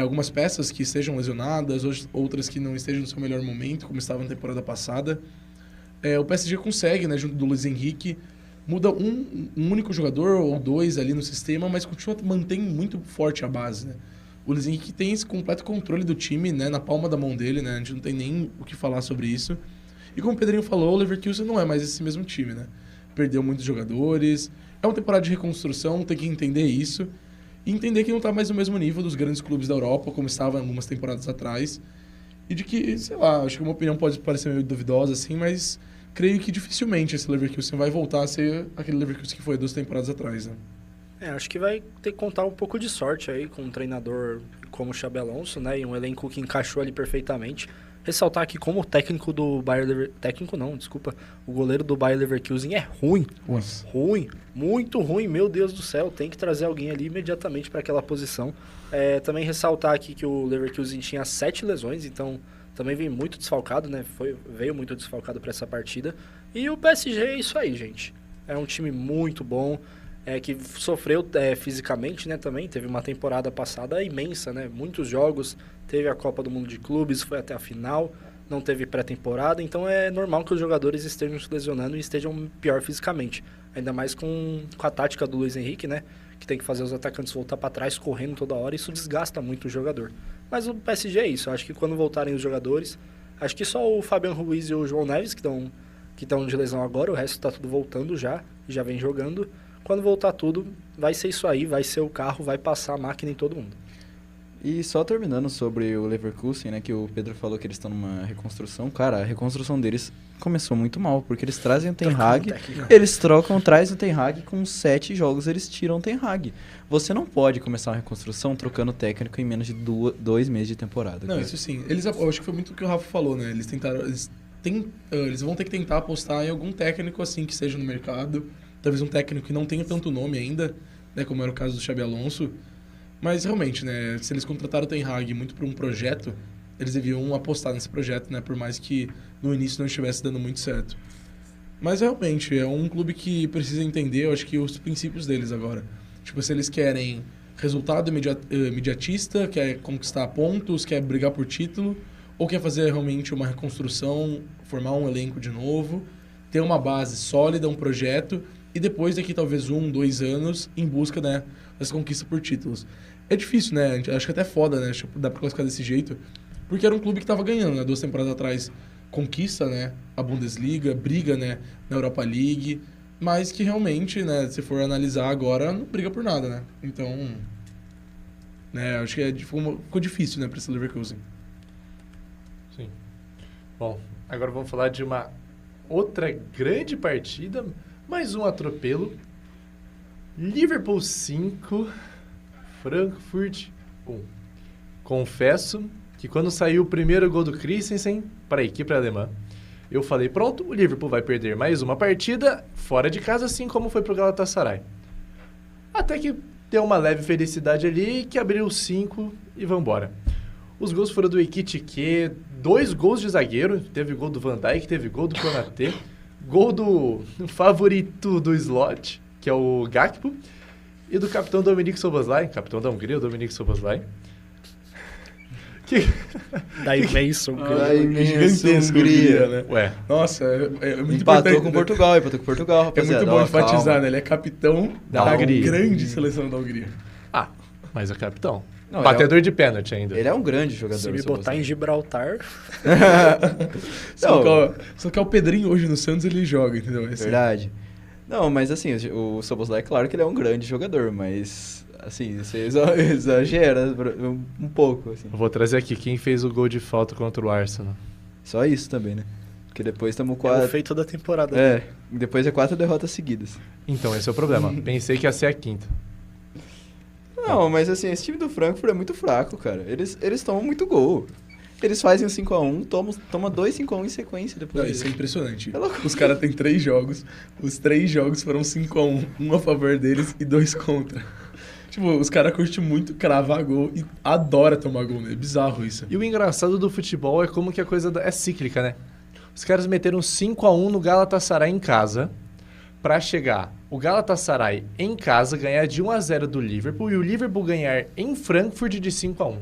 algumas peças que estejam lesionadas, outras que não estejam no seu melhor momento, como estava na temporada passada. O PSG consegue, né, junto do Luiz Henrique, muda um único jogador ou 2 ali no sistema, mas mantém muito forte a base, né? O Luiz Henrique tem esse completo controle do time, né, na palma da mão dele, né? A gente não tem nem o que falar sobre isso. E como o Pedrinho falou, o Leverkusen não é mais esse mesmo time, né? Perdeu muitos jogadores. É uma temporada de reconstrução, tem que entender isso. E entender que não está mais no mesmo nível dos grandes clubes da Europa, como estava em algumas temporadas atrás. E de que, sei lá, acho que uma opinião pode parecer meio duvidosa, assim, mas creio que dificilmente esse Leverkusen vai voltar a ser aquele Leverkusen que foi 2 temporadas atrás, né? Acho que vai ter que contar um pouco de sorte aí com um treinador como o Xabi Alonso, né? E um elenco que encaixou ali perfeitamente. ressaltar aqui como o técnico do Bayer Leverkusen... Técnico não, desculpa. O goleiro do Bayer Leverkusen é ruim. Ruim. Muito ruim, meu Deus do céu. Tem que trazer alguém ali imediatamente para aquela posição. Também ressaltar aqui que o Leverkusen tinha 7 lesões, então também veio muito desfalcado, né? Veio muito desfalcado para essa partida. E o PSG é isso aí, gente. É um time muito bom, que sofreu fisicamente, né, também. Teve uma temporada passada imensa, né? Muitos jogos, teve a Copa do Mundo de Clubes, foi até a final, não teve pré-temporada, então é normal que os jogadores estejam se lesionando e estejam pior fisicamente. Ainda mais com a tática do Luiz Henrique, né? Que tem que fazer os atacantes voltar para trás, correndo toda hora, isso desgasta muito o jogador. Mas o PSG é isso, eu acho que quando voltarem os jogadores, acho que só o Fabian Ruiz e o João Neves que estão de lesão agora, o resto está tudo voltando já vem jogando. Quando voltar tudo, vai ser isso aí, vai ser o carro, vai passar a máquina em todo mundo. E só terminando sobre o Leverkusen, né, que o Pedro falou que eles estão numa reconstrução. Cara, a reconstrução deles começou muito mal, porque eles trazem o Ten Hag, eles trazem o Ten Hag com 7 jogos, eles tiram o Ten Hag. Você não pode começar uma reconstrução trocando técnico em menos de 2 meses de temporada. Não, isso sim. Eu acho que foi muito o que o Rafa falou, né? Eles vão ter que tentar apostar em algum técnico assim que seja no mercado. Talvez um técnico que não tenha tanto nome ainda, né, como era o caso do Xabi Alonso. Mas realmente, né, se eles contrataram o Ten Hag muito por um projeto, eles deviam apostar nesse projeto, né, por mais que no início não estivesse dando muito certo. Mas realmente, é um clube que precisa entender, eu acho que os princípios deles agora. Tipo, se eles querem resultado imediatista, quer conquistar pontos, quer brigar por título, ou quer fazer realmente uma reconstrução, formar um elenco de novo, ter uma base sólida, um projeto, e depois daqui talvez 1, 2 anos em busca, né, dessa conquista por títulos. É difícil, né? Acho que até foda, né? Acho que dá pra classificar desse jeito. Porque era um clube que tava ganhando, né? 2 temporadas atrás conquista, né? A Bundesliga, briga, né? Na Europa League. Mas que realmente, né? Se for analisar agora, não briga por nada, né? Então, né? Acho que ficou difícil, né? Pra esse Leverkusen. Sim. Bom, agora vamos falar de uma outra grande partida. Mais um atropelo. Liverpool 5, Frankfurt 1. Confesso que quando saiu o primeiro gol do Christensen para a equipe alemã, eu falei, pronto, o Liverpool vai perder mais uma partida fora de casa, assim como foi para o Galatasaray. Até que deu uma leve felicidade ali, que abriu 5 e vambora. Os gols foram do Ekitike, 2 gols de zagueiro, teve gol do Van Dijk, teve gol do Konaté, gol do favorito do slot, que é o Gakpo, e do capitão Dominik Szoboszlai, capitão da Hungria, o Dominik Szoboszlai. Da imensa Hungria, né? Ué. Nossa, é muito empatou importante. com Portugal, rapaziada. É muito bom enfatizar, né? Ele é capitão da Hungria. Grande seleção da Hungria. Ah, mas é o capitão. Não, Batedor de pênalti ainda. Ele é um grande jogador. Se me botar em Gibraltar... Só que é o Pedrinho hoje no Santos, ele joga, entendeu? Verdade. Não, mas assim, o Szoboszlai, é claro que ele é um grande jogador, mas, assim, você exagera um pouco, assim. Eu vou trazer aqui quem fez o gol de falta contra o Arsenal. Só isso também, né? Porque depois estamos É o 4... feito da temporada. Depois é 4 derrotas seguidas. Então, esse é o problema. Pensei que ia ser a 5ª. Não, mas assim, esse time do Frankfurt é muito fraco, cara. Eles tomam muito gol. Eles fazem um 5x1, toma 2 5x1 em sequência depois. Não, isso é impressionante. É loucura. Os caras têm 3 jogos. Os 3 jogos foram 5x1. Um a favor deles e 2 contra. Tipo, os caras curtem muito cravar gol e adora tomar gol, né? É bizarro isso. E o engraçado do futebol é como que a coisa é cíclica, né? Os caras meteram 5x1 no Galatasaray em casa pra chegar o Galatasaray em casa ganhar de 1x0 do Liverpool e o Liverpool ganhar em Frankfurt de 5x1.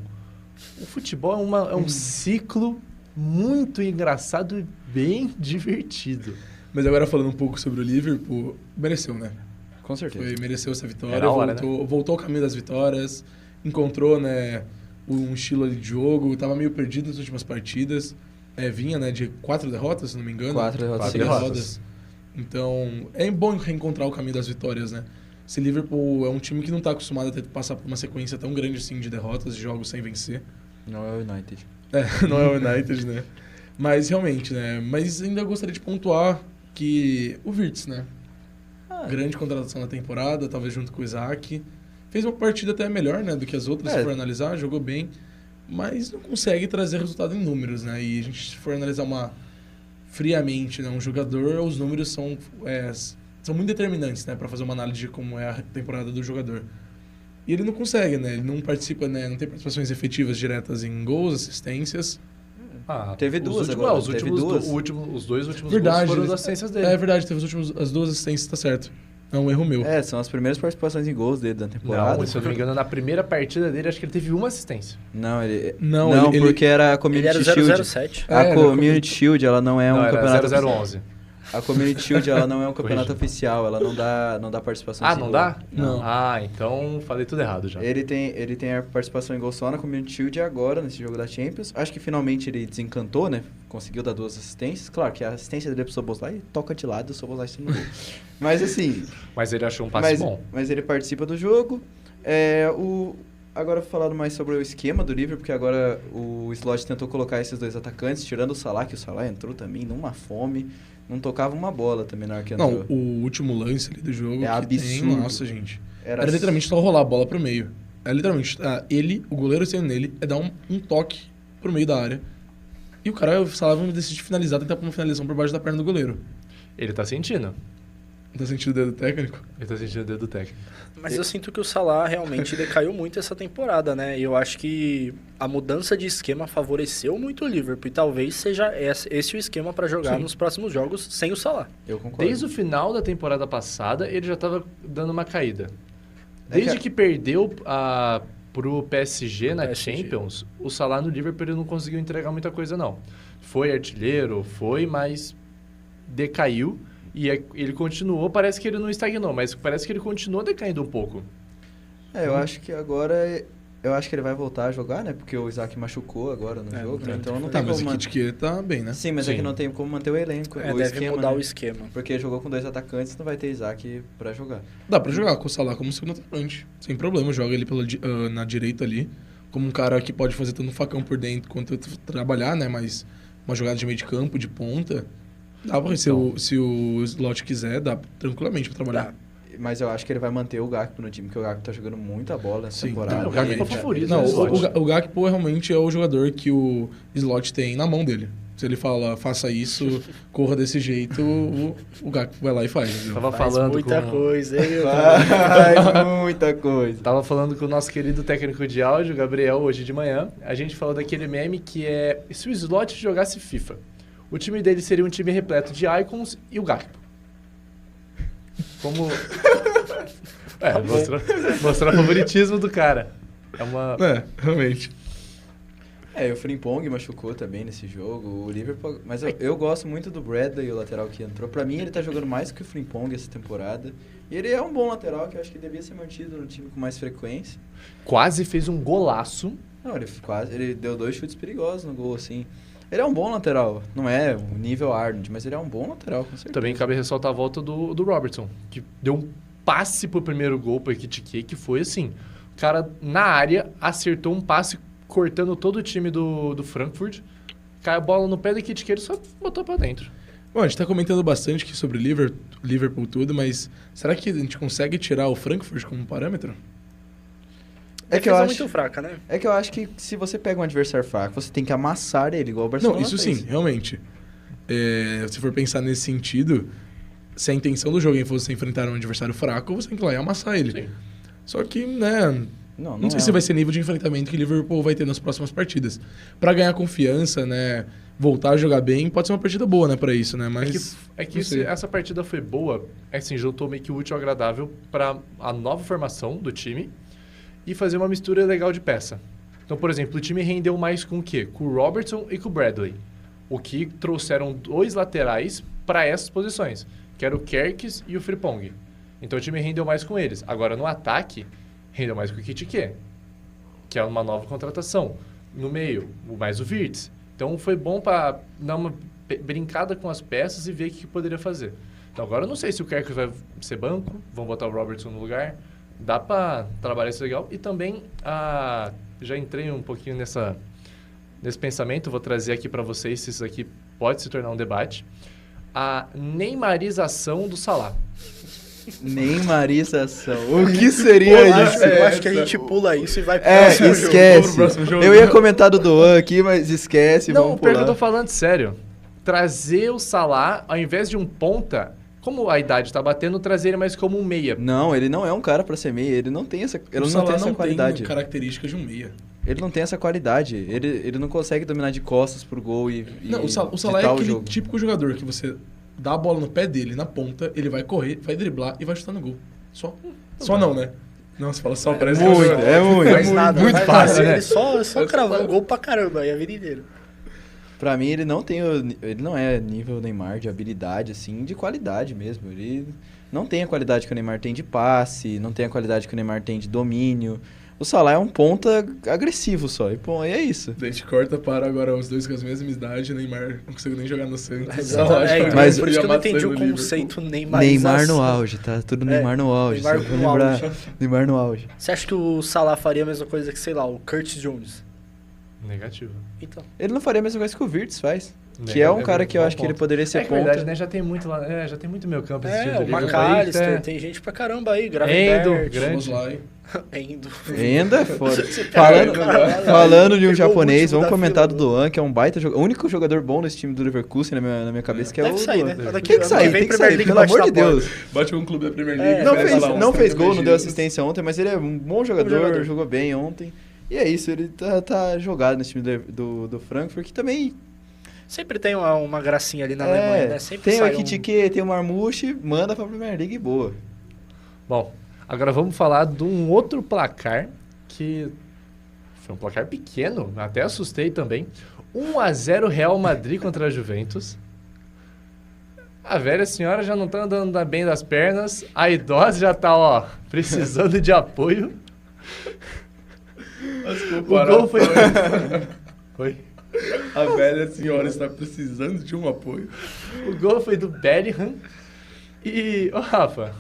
O futebol é um ciclo muito engraçado e bem divertido. Mas agora falando um pouco sobre o Liverpool, mereceu, né? Com certeza. Mereceu essa vitória, Era a hora, voltou ao caminho das vitórias, encontrou, né, um estilo ali de jogo, tava meio perdido nas últimas partidas, vinha, né, de 4 derrotas, se não me engano. 4 derrotas. 4 derrotas. Então, é bom reencontrar o caminho das vitórias, né? Esse Liverpool é um time que não está acostumado a passar por uma sequência tão grande assim de derrotas, de jogos sem vencer. Não é o United. Não é o United, né? Mas realmente, né? Mas ainda gostaria de pontuar que o Wirtz, né? Grande contratação na temporada, talvez junto com o Isaac. Fez uma partida até melhor, né? Do que as outras, se for analisar, jogou bem. mas não consegue trazer resultado em números, né? E a gente, se for analisar friamente, né, um jogador, os números são muito determinantes, né, para fazer uma análise de como é a temporada do jogador. E ele não consegue, né? Ele não participa, né? Não tem participações efetivas diretas em gols, assistências. Teve duas agora. Os dois últimos Verdade, gols foram as assistências dele. É verdade, teve as duas assistências, tá certo. É um erro meu. São as primeiras participações em gols dele da temporada. Não, se eu não me engano, na primeira partida dele, acho que ele teve uma assistência. Não, ele porque era a Community Ele era Shield. 007. A Community Shield, ela não é um campeonato... Era 011. A Community Shield, ela não é um campeonato oficial, ela não dá participação em não gol. dá? Não. Então falei tudo errado já. Ele tem a participação em gol só na Community Shield e agora, nesse jogo da Champions. Acho que finalmente ele desencantou, né? Conseguiu dar 2 assistências. Claro que a assistência dele pro Szoboszlai toca de lado e o Szoboszlai está no gol. Mas assim... Mas ele achou um passe bom. Mas ele participa do jogo. Agora falando mais sobre o esquema do Liverpool, porque agora o Slot tentou colocar esses 2 atacantes, tirando o Salah, que o Salah entrou também numa fome. Não tocava uma bola também na hora que entrou. Não, o último lance ali do jogo absurdo. Nossa, gente. Era literalmente só rolar a bola pro meio. É literalmente, o goleiro sendo nele, dar um toque pro meio da área. E o cara, o Salah, decide finalizar, tentar pôr uma finalização por baixo da perna do goleiro. Ele tá sentindo. Tá sentindo o dedo técnico? Ele tá sentindo o dedo técnico. Mas eu sinto que o Salah realmente decaiu muito essa temporada, né? E eu acho que a mudança de esquema favoreceu muito o Liverpool. E talvez seja esse o esquema para jogar nos próximos jogos sem o Salah. Eu concordo. Desde o final da temporada passada, ele já tava dando uma caída. Desde que perdeu pro PSG na Champions, o Salah no Liverpool ele não conseguiu entregar muita coisa, não. Foi artilheiro, mas decaiu. E ele continuou, parece que ele não estagnou, mas parece que ele continuou decaindo um pouco. Eu acho que agora... Eu acho que ele vai voltar a jogar, né? Porque o Isaac machucou agora no jogo, então não tem como... Mas o Kitike tá bem, né? Sim, mas é que não tem como manter o elenco, o deve esquema, mudar né? o esquema. Porque jogou com 2 atacantes, não vai ter Isaac pra jogar. Dá pra jogar com o Salah como segundo atacante, sem problema. Joga ele na direita ali, como um cara que pode fazer tanto um facão por dentro quanto trabalhar, né? Mas uma jogada de meio de campo, de ponta... Dá pra, se o Slot quiser, dá tranquilamente pra trabalhar. Mas eu acho que ele vai manter o Gakpo no time, porque o Gakpo tá jogando muita bola nessa temporada. O Gakpo é o favorito. Não, o Gakpo realmente é o jogador que o Slot tem na mão dele. Se ele fala, faça isso, corra desse jeito, o Gakpo vai lá e faz. Entendeu? Faz muita coisa, hein? Faz muita coisa. Tava falando com o nosso querido técnico de áudio, Gabriel, hoje de manhã. A gente falou daquele meme que é... Se o Slot jogasse FIFA, o time dele seria um time repleto de icons e o Gakpo. Como... mostrar o favoritismo do cara. Realmente. O Frimpong machucou também nesse jogo, o Liverpool... Mas eu gosto muito do Bradley, o lateral que entrou. Pra mim, ele tá jogando mais que o Frimpong essa temporada. E ele é um bom lateral, que eu acho que devia ser mantido no time com mais frequência. Quase fez um golaço. Não, ele deu 2 chutes perigosos no gol, assim. Ele é um bom lateral, não é o nível Arnold, mas ele é um bom lateral, com certeza. Também cabe ressaltar a volta do Robertson, que deu um passe pro primeiro gol pro Ekitike, que foi assim, o cara na área acertou um passe cortando todo o time do Frankfurt, cai a bola no pé do Ekitike, ele só botou pra dentro. Bom, a gente tá comentando bastante aqui sobre Liverpool tudo, mas será que a gente consegue tirar o Frankfurt como parâmetro? É que eu acho muito fraca, né? É que eu acho que se você pega um adversário fraco, você tem que amassar ele, igual o Barcelona Não, isso fez. sim, realmente. Se for pensar nesse sentido, se a intenção do jogo fosse enfrentar um adversário fraco, você tem que ir lá e amassar ele. Sim. Só que, né... Não sei se vai ser nível de enfrentamento que o Liverpool vai ter nas próximas partidas. Pra ganhar confiança, né? Voltar a jogar bem, pode ser uma partida boa, né? Pra isso, né? Mas... essa partida foi boa, assim, juntou meio que o útil ao agradável pra a nova formação do time e fazer uma mistura legal de peça. Então, por exemplo, o time rendeu mais com o quê? Com o Robertson e com o Bradley. O que trouxeram 2 laterais para essas posições, que era o Kerkez e o Frimpong. Então, o time rendeu mais com eles. Agora, no ataque, rendeu mais com o Ekitike, que é uma nova contratação. No meio, mais o Wirtz. Então, foi bom para dar uma brincada com as peças e ver o que poderia fazer. Então, agora eu não sei se o Kerkez vai ser banco, vão botar o Robertson no lugar. Dá para trabalhar isso legal. E também, já entrei um pouquinho nesse pensamento, vou trazer aqui para vocês se isso aqui pode se tornar um debate. A neymarização do Salah. Neymarização. O que seria isso? Eu acho que a gente pula isso e vai pro É, próximo jogo. esquece. próximo jogo. Eu ia comentar do Doan aqui, mas esquece, Não, vamos pior que pular. eu tô falando sério. Trazer o Salah, ao invés de um ponta, como a idade tá batendo, trazer ele mais como um meia. Não, ele não é um cara pra ser meia, ele não tem essa, ele O não Salah tem essa não qualidade. tem características de um meia. Ele não tem essa qualidade. Ele não consegue dominar de costas pro gol e Não, o Salah é ditar o aquele jogo. típico jogador que você dá a bola no pé dele, na ponta, ele vai correr, vai driblar e vai chutar no gol. Só. Só não, né? Não, você fala só, parece muito, que é muito. Faz nada, muito faz fácil, nada. né? Ele só cravou gol pra caramba aí a vida inteira. Pra mim, ele não é nível Neymar de habilidade, assim, de qualidade mesmo. Ele não tem a qualidade que o Neymar tem de passe, não tem a qualidade que o Neymar tem de domínio. O Salah é um ponta agressivo só, e é isso. A gente corta para agora os dois com as mesmas idades, Neymar não conseguiu nem jogar no Santos. Mas- por isso que eu não entendi o conceito Neymar. Neymar no auge, tá? Tudo Neymar no auge. Neymar só pra no lembrar. auge. Neymar no auge. Você acha que o Salah faria a mesma coisa que, sei lá, o Curtis Jones? Negativo. Então. Ele não faria a mesma coisa que o Virtus faz. Que é um cara que eu acho que ele poderia ser É que ponta. verdade, né? Já tem muito lá, já tem muito meio campo esse time É, do o Liverpool McAllister, aí, tem gente pra caramba aí, Endo, Gravenberch, grande. Soboslai. Endo. Ainda é foda. Caralho, Falando de um pegou o japonês, último vamos da comentar fila, do Doan, que é um baita jogador. O único jogador bom nesse time do Leverkusen na minha cabeça, que é Deve o sair, Doan. né? Tem que sair, tem que sair, pelo amor de Deus. Bate com um clube da Premier É, League. Não vai fez, lá, não uns fez 30 gol, não deu meses. assistência ontem, mas ele é um bom jogador, jogou bem ontem. E é isso, ele tá jogado nesse time do Frankfurt, que também Sempre tem uma gracinha ali na Alemanha, né? Sempre tem o sai Ekitike, tem o Marmouche, manda pra Premier League e boa. Bom, agora vamos falar de um outro placar que foi um placar pequeno, até assustei também. 1-0 Real Madrid contra a Juventus. A velha senhora já não tá andando bem das pernas, a idosa já tá, ó, precisando de apoio. O gol foi... Foi? A velha senhora está precisando de um apoio. O gol foi do Bellingham. E, ô Rafa,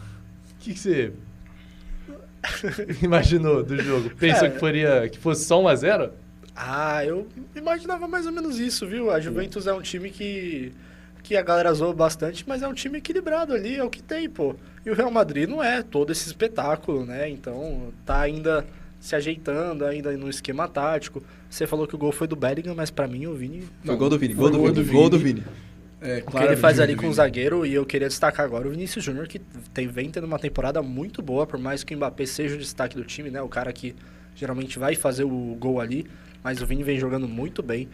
o que você imaginou do jogo? Pensou que fosse só 1-0? Ah, eu imaginava mais ou menos isso, viu? A Juventus é um time que a galera zoa bastante, mas é um time equilibrado ali, é o que tem, pô. E o Real Madrid não é todo esse espetáculo, né? Então, tá ainda se ajeitando, ainda no esquema tático. Você falou que o gol foi do Bellingham, mas pra mim o Vini... Foi gol do Vini, foi gol do Vini. É, O que ele faz ali com o zagueiro, e eu queria destacar agora o Vinícius Júnior, que vem tendo uma temporada muito boa, por mais que o Mbappé seja o destaque do time, né? O cara que geralmente vai fazer o gol ali, mas o Vini vem jogando muito bem.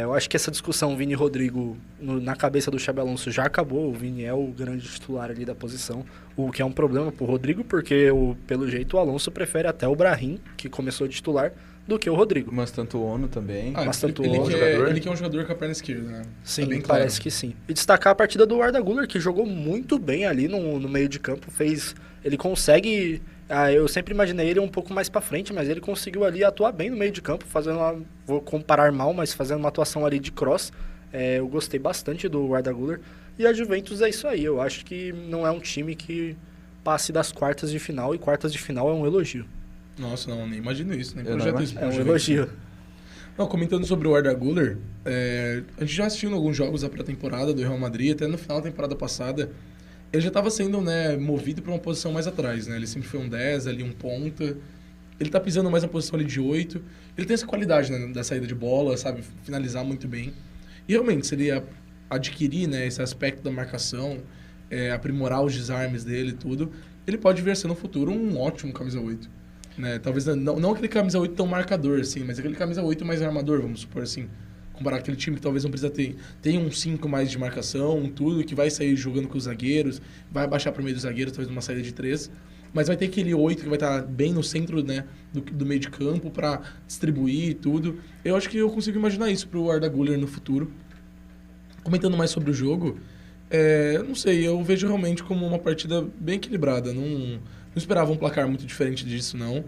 Eu acho que essa discussão Vini e Rodrigo na cabeça do Xabi Alonso já acabou. O Vini é o grande titular ali da posição, o que é um problema pro Rodrigo, porque pelo jeito o Alonso prefere até o Brahim, que começou de titular, do que o Rodrigo. Mas tanto o ONU também. Mas tanto ele, o ele que é um jogador com a perna esquerda, né? Sim, Tá bem claro. parece que sim. E destacar a partida do Arda Güler, que jogou muito bem ali no meio de campo. Ele consegue... eu sempre imaginei ele um pouco mais pra frente, mas ele conseguiu ali atuar bem no meio de campo, vou comparar mal, mas fazendo uma atuação ali de cross. Eu gostei bastante do Arda Güler. E a Juventus é isso aí. Eu acho que não é um time que passe das quartas de final, e quartas de final é um elogio. Nossa, não, nem imagino isso, nem Eu não projeto isso. É pro um Juventus. elogio. Não, comentando sobre o Arda Güler, a gente já assistiu alguns jogos da pré-temporada do Real Madrid, até no final da temporada passada, ele já estava sendo, né, movido para uma posição mais atrás, né? Ele sempre foi um 10, ali um ponta. Ele tá pisando mais na posição ali de 8. Ele tem essa qualidade, né, da saída de bola, sabe, finalizar muito bem. E realmente, se ele adquirir, né, esse aspecto da marcação, aprimorar os desarmes dele e tudo, ele pode vir a ser no futuro um ótimo camisa 8. Né? Talvez não aquele camisa 8 tão marcador, assim, mas aquele camisa 8 mais armador, vamos supor assim. Comparar aquele time que talvez não precisa ter. Tem um 5 mais de marcação, tudo, que vai sair jogando com os zagueiros, vai baixar para o meio dos zagueiros, talvez numa saída de 3. Mas vai ter aquele 8 que vai estar bem no centro, né, do meio de campo para distribuir tudo. Eu acho que eu consigo imaginar isso pro Arda Güler no futuro. Comentando mais sobre o jogo, eu não sei, eu vejo realmente como uma partida bem equilibrada. Não esperava um placar muito diferente disso, não.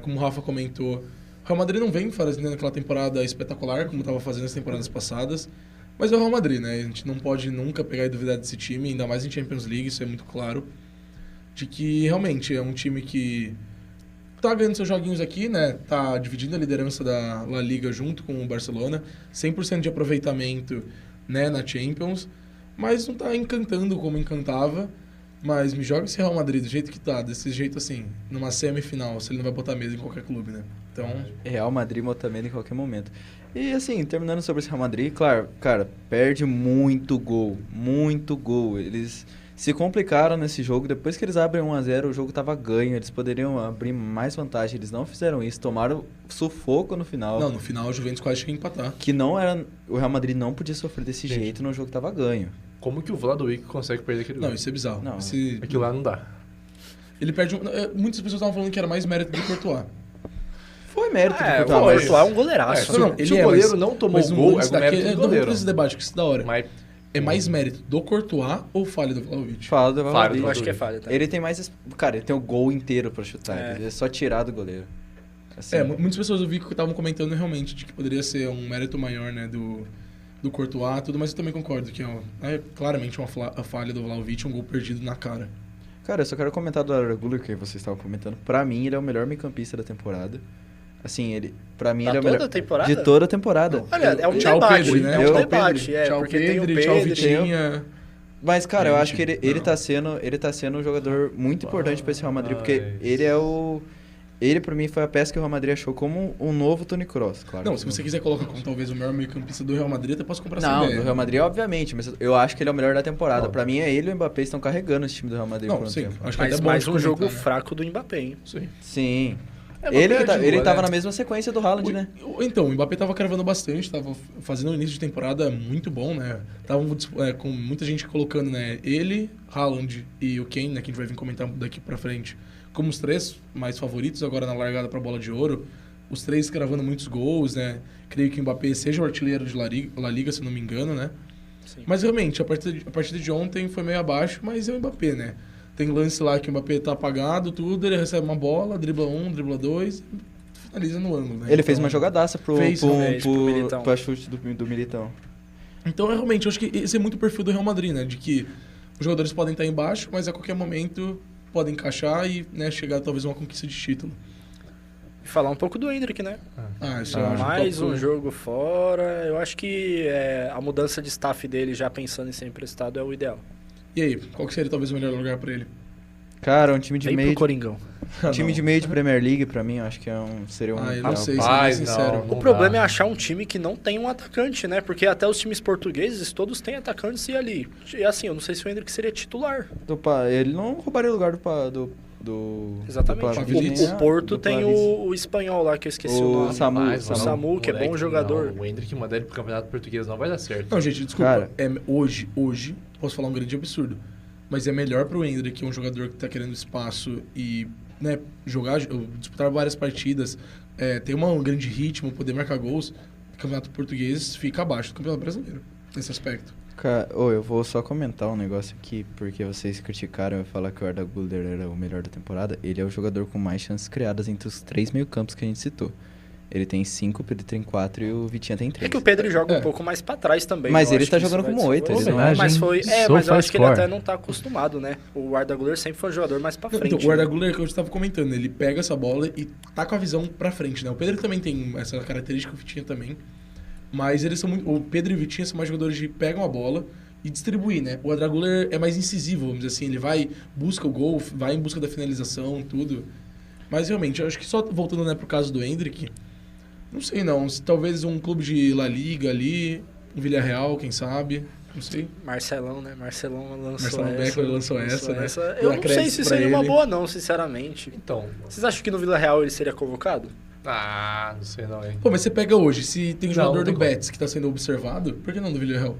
Como o Rafa comentou, o Real Madrid não vem fazendo aquela temporada espetacular, como estava fazendo as temporadas passadas. Mas é o Real Madrid, né? A gente não pode nunca pegar e duvidar desse time, ainda mais em Champions League, isso é muito claro. De que realmente é um time que tá ganhando seus joguinhos aqui, né? Tá dividindo a liderança da La Liga junto com o Barcelona. 100% de aproveitamento, né, na Champions. Mas não tá encantando como encantava. Mas me joga esse Real Madrid do jeito que tá, desse jeito assim, numa semifinal, se ele não vai botar medo em qualquer clube, né? Então, Real Madrid bota medo em qualquer momento. E assim, terminando sobre esse Real Madrid, claro, cara, perde muito gol. Eles se complicaram nesse jogo. Depois que eles abrem 1-0, o jogo tava ganho. Eles poderiam abrir mais vantagem. Eles não fizeram isso, tomaram sufoco no final. não, no final o Juventus quase chega a empatar. Que não era. O Real Madrid não podia sofrer desse Gente. jeito no jogo que tava ganho. Como que o Vlahovic consegue perder aquele gol? Não, isso é bizarro. Não. Aquilo lá não dá. Ele perde muitas pessoas estavam falando que era mais mérito do Courtois. Foi mérito É, do o Courtois, Courtois é um goleiraço. Se, Não, se ele o é, goleiro mas- não tomou Mas o um gol, gol é o mérito do vamos goleiro. pra esse debate, que isso é da hora. Mas É mais mérito do Courtois ou falha do Vlahovic? Fala do Falha Vlahovic. do Eu acho que é falha, tá? Ele tem mais. Cara, ele tem o gol inteiro pra chutar. É. Ele é só tirar do goleiro. Assim, Muitas pessoas eu vi que estavam comentando realmente de que poderia ser um mérito maior, né, do Courtois, tudo, mas eu também concordo que é claramente uma falha do Vlahovic, um gol perdido na cara. Cara, eu só quero comentar do Arda Güler que vocês estavam comentando. Pra mim, ele é o melhor meio-campista da temporada. Assim, pra mim, Da ele é o toda melhor. a temporada? De toda a temporada. Olha, é um Tchau, debate, Pedro, né? é um Tchau, debate, Pedro. Tchau, porque tem o Pedro, tchau, Pedro, Vitinha. Mas, cara, eu acho que ele Não. tá sendo um jogador muito importante pra esse Real Madrid, porque ele é o. Ele, pra mim, foi a peça que o Real Madrid achou como um novo Toni Kroos, claro. Não, se você quiser colocar como talvez o melhor meio-campista do Real Madrid, eu posso comprar essa Não, ideia. do Real Madrid, obviamente, mas eu acho que ele é o melhor da temporada. Não. Pra mim, é ele e o Mbappé estão carregando esse time do Real Madrid por Não, um sim. tempo. Acho que mas até é bom mais de um comentar, jogo né? fraco do Mbappé, hein? Sim. Sim. É, Ele Mbappé tava né? na mesma sequência do Haaland, né? Então, o Mbappé tava cravando bastante, tava fazendo um início de temporada muito bom, né? Estavam com muita gente colocando, né? Ele, Haaland e o Kane, né? Que a gente vai vir comentar daqui pra frente, como os três mais favoritos agora na largada pra Bola de Ouro. Os três cravando muitos gols, né? Creio que o Mbappé seja o artilheiro de La Liga, se não me engano, né? Sim. Mas realmente, a partida de ontem foi meio abaixo, mas é o Mbappé, né? Tem lance lá que o Mbappé tá apagado, tudo, ele recebe uma bola, dribla um, dribla dois, finaliza no ângulo, né? Ele fez Então- uma jogadaça pro Militão. chute do Militão. Então, realmente, eu acho que esse é muito o perfil do Real Madrid, né? De que os jogadores podem estar embaixo, mas a qualquer momento podem encaixar e, né, chegar talvez a uma conquista de título. E falar um pouco do Endrick, né? Isso eu acho Mais top. um jogo fora. Eu acho que a mudança de staff dele, já pensando em ser emprestado, é o ideal. E aí, qual que seria talvez o melhor lugar pra ele? Cara, um time de Vem meio. pro Coringão. Time de meio de Premier League, pra mim, eu acho que seria um. Eu não sei, sendo Rapaz, bem sincero. não. O problema é achar um time que não tem um atacante, né? Porque até os times portugueses, todos têm atacantes e ali. E assim, eu não sei se o Endrick seria titular. Ele não roubaria o lugar do Exatamente. Pavilic. O Porto do tem Pavilic. o espanhol lá, que eu esqueci o O nome. Samu. Mas, o Samu, que é moleque, bom jogador. não. O Endrick mandar ele pro campeonato português não vai dar certo. Não, gente, desculpa. Cara. Hoje, posso falar um grande absurdo. Mas é melhor pro Endrick, que é um jogador que tá querendo espaço e, né, disputar várias partidas, ter um grande ritmo, poder marcar gols. O campeonato português fica abaixo do campeonato brasileiro, nesse aspecto. Cara, eu vou só comentar um negócio aqui, porque vocês criticaram eu falar que o Arda Güler era o melhor da temporada. Ele é o jogador com mais chances criadas entre os 3 meio-campos que a gente citou. Ele tem 5, o Pedro tem 4 e o Vitinha tem 3. É que o Pedro joga um pouco mais pra trás também. Mas eu ele acho tá que isso jogando vai como 8, ele desenvolver. não é, Mas gente. foi. Sou Mas eu acho que ele faz até score. não tá acostumado, né? O Arda Güler sempre foi um jogador mais pra frente. Então, o Arda né? Güler, que eu estava comentando, ele pega essa bola e tá com a visão pra frente, né? O Pedro também tem essa característica, o Vitinha também. Mas eles são muito... O Pedro e o Vitinha são mais jogadores de pegam a bola e distribuir, né? O Arda Güler é mais incisivo, vamos dizer assim. Ele vai, busca o gol, vai em busca da finalização, tudo. Mas realmente, eu acho que só voltando, né, pro caso do Endrick, não sei não. Talvez um clube de La Liga ali, um Villarreal, quem sabe, não sei. Marcelão, né? Marcelão lançou Marcelão essa. Beckler lançou essa, né? Eu Dá não sei crédito se pra seria uma ele. boa, não, sinceramente. Então, Vocês acham que no Vila Real ele seria convocado? não sei não, hein. Pô, mas você pega hoje, se tem um Não, jogador não tem do como. Betis que tá sendo observado, por que não do Villarreal?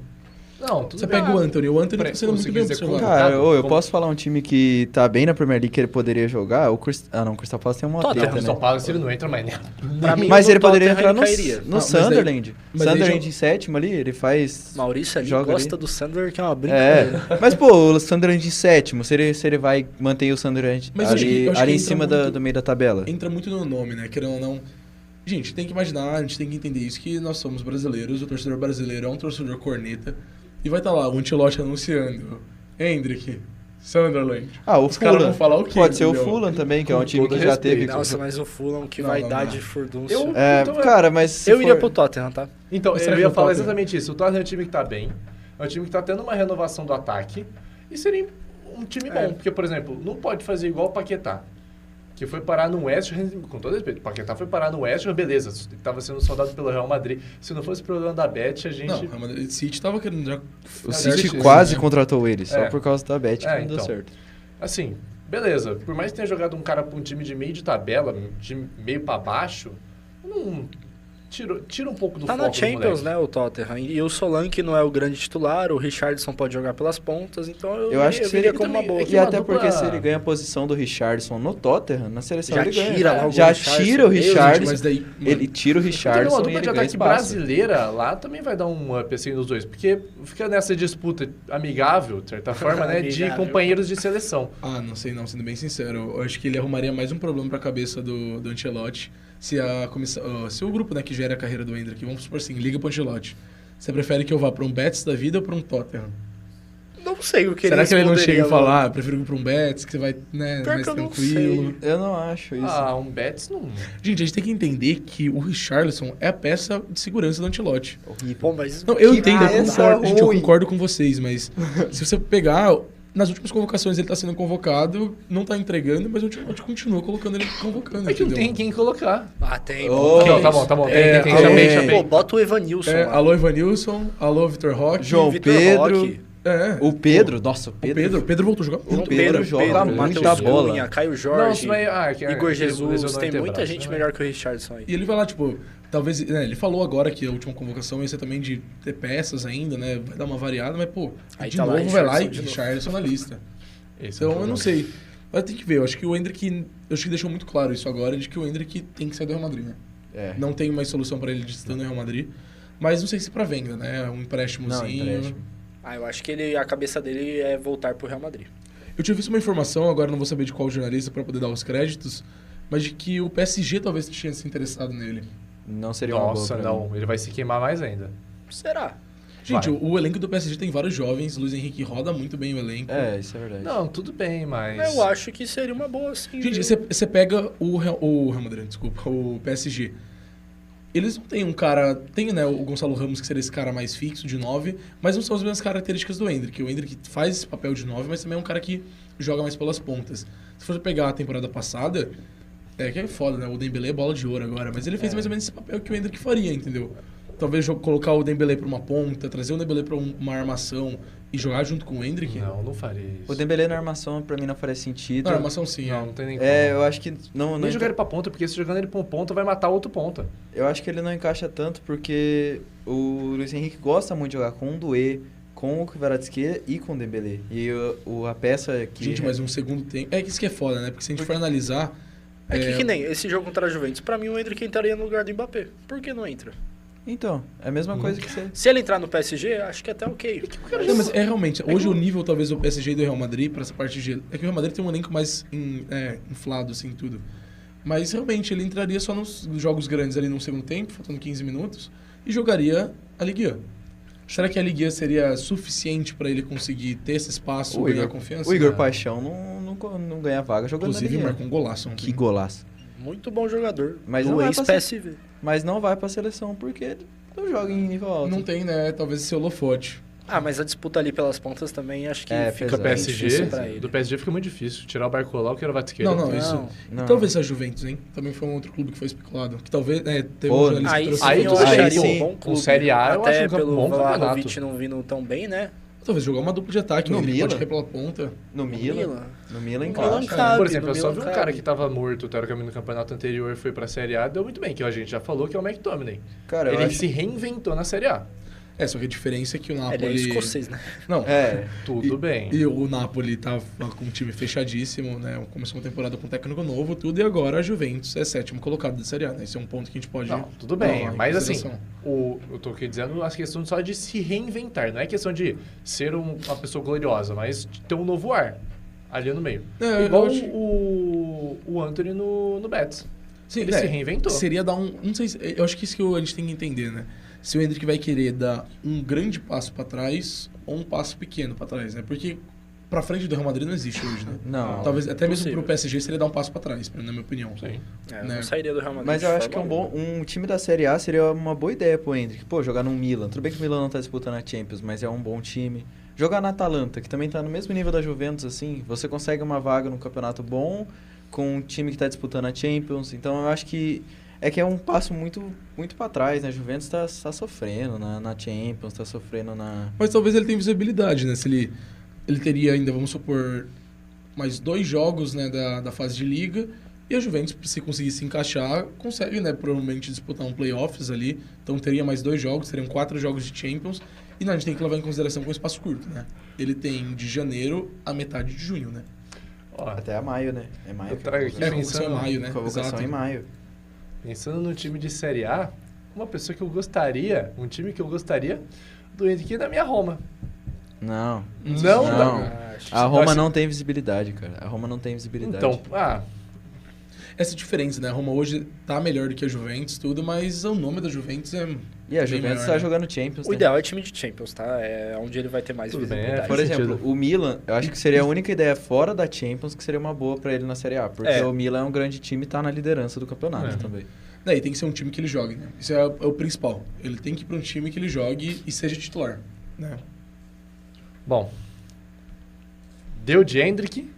Não, tudo Você bem. pega o Anthony tá sendo muito bem conseguir dizer observado. como- Cara, eu Como- posso falar um time que tá bem na Premier League que ele poderia jogar? O Crystal Palace tem uma Tottenham, treta, O São né? Paulo, se ele não entra, mas nem... Pra mim, Mas o ele poderia Tottenham entrar ele cairia. no mas daí- Sunderland. mas daí Sunderland já- em sétimo ali, ele faz... Maurício ali Joga gosta ali. do Sander, que é uma É, brincadeira. mas pô, o Sunderland em sétimo, se ele vai manter o Sunderland Mas eu acho ali, que ali em entra cima muito- do meio da tabela. Entra muito no nome, né? Querendo ou não. Gente, tem que imaginar, a gente tem que entender isso, que nós somos brasileiros, o torcedor brasileiro é um torcedor corneta, e vai estar lá o Ancelotti anunciando, Endrick, Sunderland. Ah, o Os caras Fulham. vão falar o quê, Pode ser o entendeu? Fulham também, que é Com um time todo que já respeito. teve... Nossa, mas o Fulham que Não, vai não, dar não. de furdúncio. É, Então, cara, mas se Eu iria for- pro Tottenham, tá? Então, Mas eu será ia que o falar Tottenham- exatamente isso. O Tottenham é um time que tá bem, é um time que tá tendo uma renovação do ataque, e seria um time bom. Porque, por exemplo, não pode fazer igual o Paquetá, que foi parar no West Ham, com todo respeito, o Paquetá foi parar no West Ham, beleza, estava sendo soldado pelo Real Madrid. Se não fosse o problema da Bet, a gente... Não, o City tava querendo já... O City quase contratou ele, só É. por causa da Bet que não deu então. certo. Assim, beleza, por mais que tenha jogado um cara pra um time de meio de tabela, de meio pra baixo, não... Tira um pouco do Tá foco na do Champions, moleque. né, o Tottenham. E o Solanke não é o grande titular, o Richarlison pode jogar pelas pontas, então Eu acho que veria ele como uma também- boa. é que E uma até dupla- porque se ele ganha a posição do Richardson no Tottenham, na seleção Já ele ganha. tira logo o Já Richarlison. tira o Meu Deus, Richardson, Mas daí... ele tira o Também Richardson uma e dupla ele de ganha ataque espaço. brasileira lá também vai dar um up assim nos dois, porque fica nessa disputa amigável, de certa forma, né, de Amigável. companheiros de seleção. Ah, não sei não, sendo bem sincero. Eu acho que ele arrumaria mais um problema pra cabeça do Ancelotti se a comissão, se o grupo, né, que gera a carreira do Endrick, vamos supor assim, liga pro Ancelotti. Você prefere que eu vá pra um Betis da vida ou pra um Tottenham? Não sei o que Será que ele não responderia, chega e fala, ah, prefiro ir pra um Betis, que você vai, né, Pior mais que eu não tranquilo? Eu não acho isso. Ah, um Betis não... Gente, a gente tem que entender que o Richarlison é a peça de segurança do Ancelotti. Horrível. Pô, mas... Não, eu Que entendo, eu peça concordo, gente, eu ruim. concordo com vocês, mas se você pegar... Nas últimas convocações ele tá sendo convocado, não tá entregando, mas o Ancelotti continua colocando ele convocando, É que não entendeu? tem quem colocar. Ah, tem. Oh, Não, tá bom. É, Tem, alô, chamei. Pô, bota o Evanilson É, lá. alô Evanilson, alô Vitor Roque. João Vitor Pedro. Roque. É. O Pedro, nossa, o O Pedro. Pedro voltou a jogar. O Pedro joga muita Matheus bola. Cunha, Caio Não, Jorge, isso aí... que Igor ele Jesus, lesionou tem o muita antebraço, gente né? melhor que o Richardson aí. E ele vai lá, tipo, talvez... Né, ele falou agora que a última convocação ia ser também de ter peças ainda, né? Vai dar uma variada, mas, pô, Aí de tá lá novo vai lá e Richarlison de novo. Richarlison na lista. Esse é o Então, eu não problema. sei. Mas tem que ver. Eu acho que o Endrick... Eu acho que deixou muito claro isso agora, de que o Endrick tem que sair do Real Madrid, né? É. Não tem mais solução pra ele de estar no Real Madrid. Mas não sei se pra venda, né? Um empréstimozinho. Não, empréstimo. Ah, eu acho que a cabeça dele é voltar pro Real Madrid. Eu tinha visto uma informação, agora não vou saber de qual jornalista pra poder dar os créditos, mas de que o PSG talvez tinha se interessado nele. Não seria uma boa Nossa, pra não. mim. Ele vai se queimar mais ainda. Será? Gente, Vai. o elenco do PSG tem vários jovens, Luiz Henrique roda muito bem o elenco. É, isso é verdade. Não, tudo bem, mas... Eu acho que seria uma boa, sim. Gente, viu? você pega o Real Madrid, desculpa, o PSG. Eles não têm um cara... Tem, né, o Gonçalo Ramos, que seria esse cara mais fixo, de 9, mas não são as mesmas características do Endrick. O Endrick faz esse papel de 9, mas também é um cara que joga mais pelas pontas. Se for pegar a temporada passada, que é foda, né? O Dembélé é bola de ouro agora, mas ele fez mais ou menos esse papel que o Endrick faria, entendeu? Talvez colocar o Dembélé pra uma ponta, trazer o Dembélé pra uma armação e jogar junto com o Endrick. Não faria isso. O Dembélé na armação, pra mim, não faria sentido. Na armação sim, Não tem nem É, como. eu acho que não Nem jogar ele pra ponta, porque se jogando ele pra ponta, vai matar outro ponta. Eu acho que ele não encaixa tanto porque o Luiz Henrique gosta muito de jogar com o Doué, com o Kvaratskhelia e com o Dembélé. E a peça que... Gente, mas um segundo tempo... É que isso que é foda, né? Porque se a gente for analisar... Que nem esse jogo contra a Juventus, pra mim o Endrick entraria no lugar do Mbappé. Por que não entra? Então, é a mesma coisa que você... Se ele entrar no PSG, acho que até ok. Não, mas é realmente, hoje o nível talvez do PSG e do Real Madrid pra essa parte de... É que o Real Madrid tem um elenco mais inflado, assim, tudo. Mas realmente ele entraria só nos jogos grandes ali no segundo tempo, faltando 15 minutos, e jogaria a Ligue 1. Será que a Ligue 1 seria suficiente pra ele conseguir ter esse espaço, ganhar confiança? O Igor Paixão não ganha vaga jogando Inclusive, na Liga. marcou um golaço ontem. Que golaço. Muito bom jogador. Mas do não vai pra ex-PSV. Mas não vai pra seleção porque ele não joga em nível alto. Não tem, né? Talvez esse holofote. Ah, mas a disputa ali pelas pontas também acho que pesado. fica Fica bem PSG, difícil pra ele. do PSG fica muito difícil. Tirar o Barcola, o Kvaratskhelia. Não, isso. Não. E talvez a Juventus, hein? Também foi um outro clube que foi especulado. Que talvez, teve Pô, um jornalista Aí que sim, trouxe aí eu tudo bem, acharia sim. um bom Com clube. Série A, eu Até acho um pelo bom campeonato. Vlahovic não vindo tão bem, né? Talvez jogar uma dupla de ataque, No né? Ele Milan? pode cair pela ponta. No Milan. Milan. No Milan No encaixa. Milan cabe, Por exemplo, no eu só Milan vi um cabe. cara que tava morto, teoricamente, no campeonato anterior, foi pra Série A, deu muito bem, que a gente já falou, que é o McTominay. Cara, eu Ele acho... se reinventou na Série A. Só que a diferença é que o Ele Napoli... é escocês, né? Não, Tudo bem. E o Napoli tava com um time fechadíssimo, né? Começou uma temporada com um técnico novo, tudo, e agora a Juventus é 7º colocado da Série A, né? Esse é um ponto que a gente pode... Não, tudo bem, levar em mas assim, consideração. eu tô aqui dizendo a questão só de se reinventar, não é questão de ser uma pessoa gloriosa, mas de ter um novo ar ali no meio. É, Igual eu acho- o Antony no Betis. Sim, Ele se reinventou. Seria dar um... Não sei, eu acho que isso que a gente tem que entender, né? Se o Endrick vai querer dar um grande passo pra trás ou um passo pequeno pra trás, né? Porque pra frente do Real Madrid não existe hoje, né? Não. Talvez até mesmo Possível. pro PSG seria dar um passo pra trás, na minha opinião. Sim. Eu Né? não sairia do Real Madrid. Mas de eu acho que forma um time da Série A seria uma boa ideia pro Endrick. Pô, jogar num Milan. Tudo bem que o Milan não tá disputando a Champions, mas é um bom time. jogar na Atalanta, que também tá no mesmo nível da Juventus, assim, você consegue uma vaga no campeonato bom com um time que tá disputando a Champions. Então eu acho que é um passo muito, muito para trás, né? A Juventus tá sofrendo na Champions, tá sofrendo na... Mas talvez ele tenha visibilidade, né? Se ele teria ainda, vamos supor, mais 2 jogos, né, da fase de liga, e a Juventus, se conseguir se encaixar, consegue, né, provavelmente disputar um playoffs ali. Então teria mais 2 jogos, seriam 4 jogos de Champions. E não, a gente tem que levar em consideração com um espaço curto, né? Ele tem de janeiro a metade de junho, né? Ó, Até a maio, né? É maio. eu trago aqui A convocação é pensando, maio, né? Convocação Exato. em maio. pensando no time de Série A, uma pessoa que eu gostaria, um time que eu gostaria do Henrique da minha Roma. Não. Não, Não. Acho que A Roma acho- não tem visibilidade, cara. A Roma não tem visibilidade. Então, Essa diferença, né? A Roma hoje tá melhor do que a Juventus, tudo, mas o nome da Juventus é... E a bem Juventus maior, tá né? jogando Champions, O né? ideal é time de Champions, tá? É onde ele vai ter mais Tudo bem, visibilidade. Por faz exemplo, sentido. o Milan, eu acho que seria a única ideia fora da Champions que seria uma boa pra ele na Série A. Porque É. o Milan é um grande time e tá na liderança do campeonato É. também. Daí tem que ser um time que ele jogue, né? Isso é o principal. Ele tem que ir pra um time que ele jogue e seja titular, né? bom, deu de Hendrick,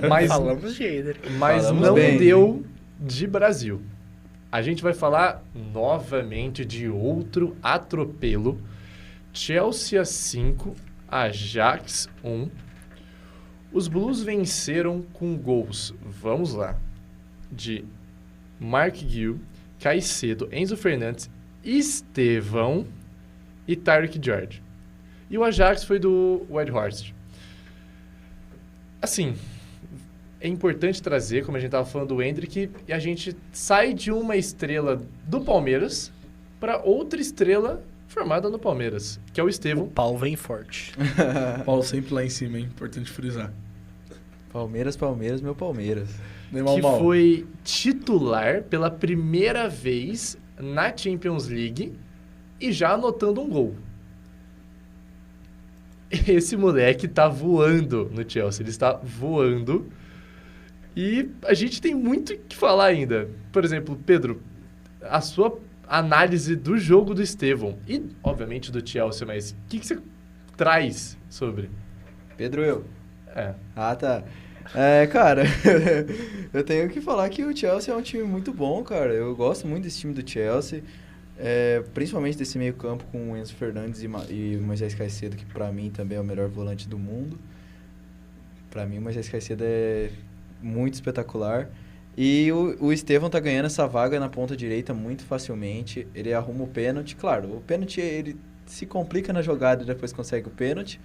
mas, Falamos de Eder. mas Falamos não bem. deu de Brasil. A gente vai falar novamente de outro atropelo. Chelsea 5, Ajax 1. Os Blues venceram com gols, vamos lá, de Mark Gill, Caicedo, Enzo Fernandes, Estevão e Tyreek George. E o Ajax foi do Weghorst. Assim, é importante trazer, como a gente estava falando do Hendrick, e a gente sai de uma estrela do Palmeiras para outra estrela formada no Palmeiras, que é o O Estevão. pau vem forte. Paulo sempre lá em cima, hein? Importante frisar. Palmeiras, meu Palmeiras. Neymar Que mal. foi titular pela primeira vez na Champions League e já anotando um gol. Esse moleque tá voando no Chelsea, ele está voando e a gente tem muito o que falar ainda. Por exemplo, Pedro, a sua análise do jogo do Estevão e, obviamente, do Chelsea, mas o que você traz sobre? Pedro, eu. É, Ah, tá. Cara, eu tenho que falar que o Chelsea é um time muito bom, cara. Eu gosto muito desse time do Chelsea. Principalmente desse meio campo com o Enzo Fernandes e o Moisés Caicedo, que pra mim também é o melhor volante do mundo. Pra mim o Moisés Caicedo é muito espetacular. E o Estevão tá ganhando essa vaga na ponta direita muito facilmente. Ele arruma o pênalti. Claro, o pênalti ele se complica na jogada e depois consegue o pênalti.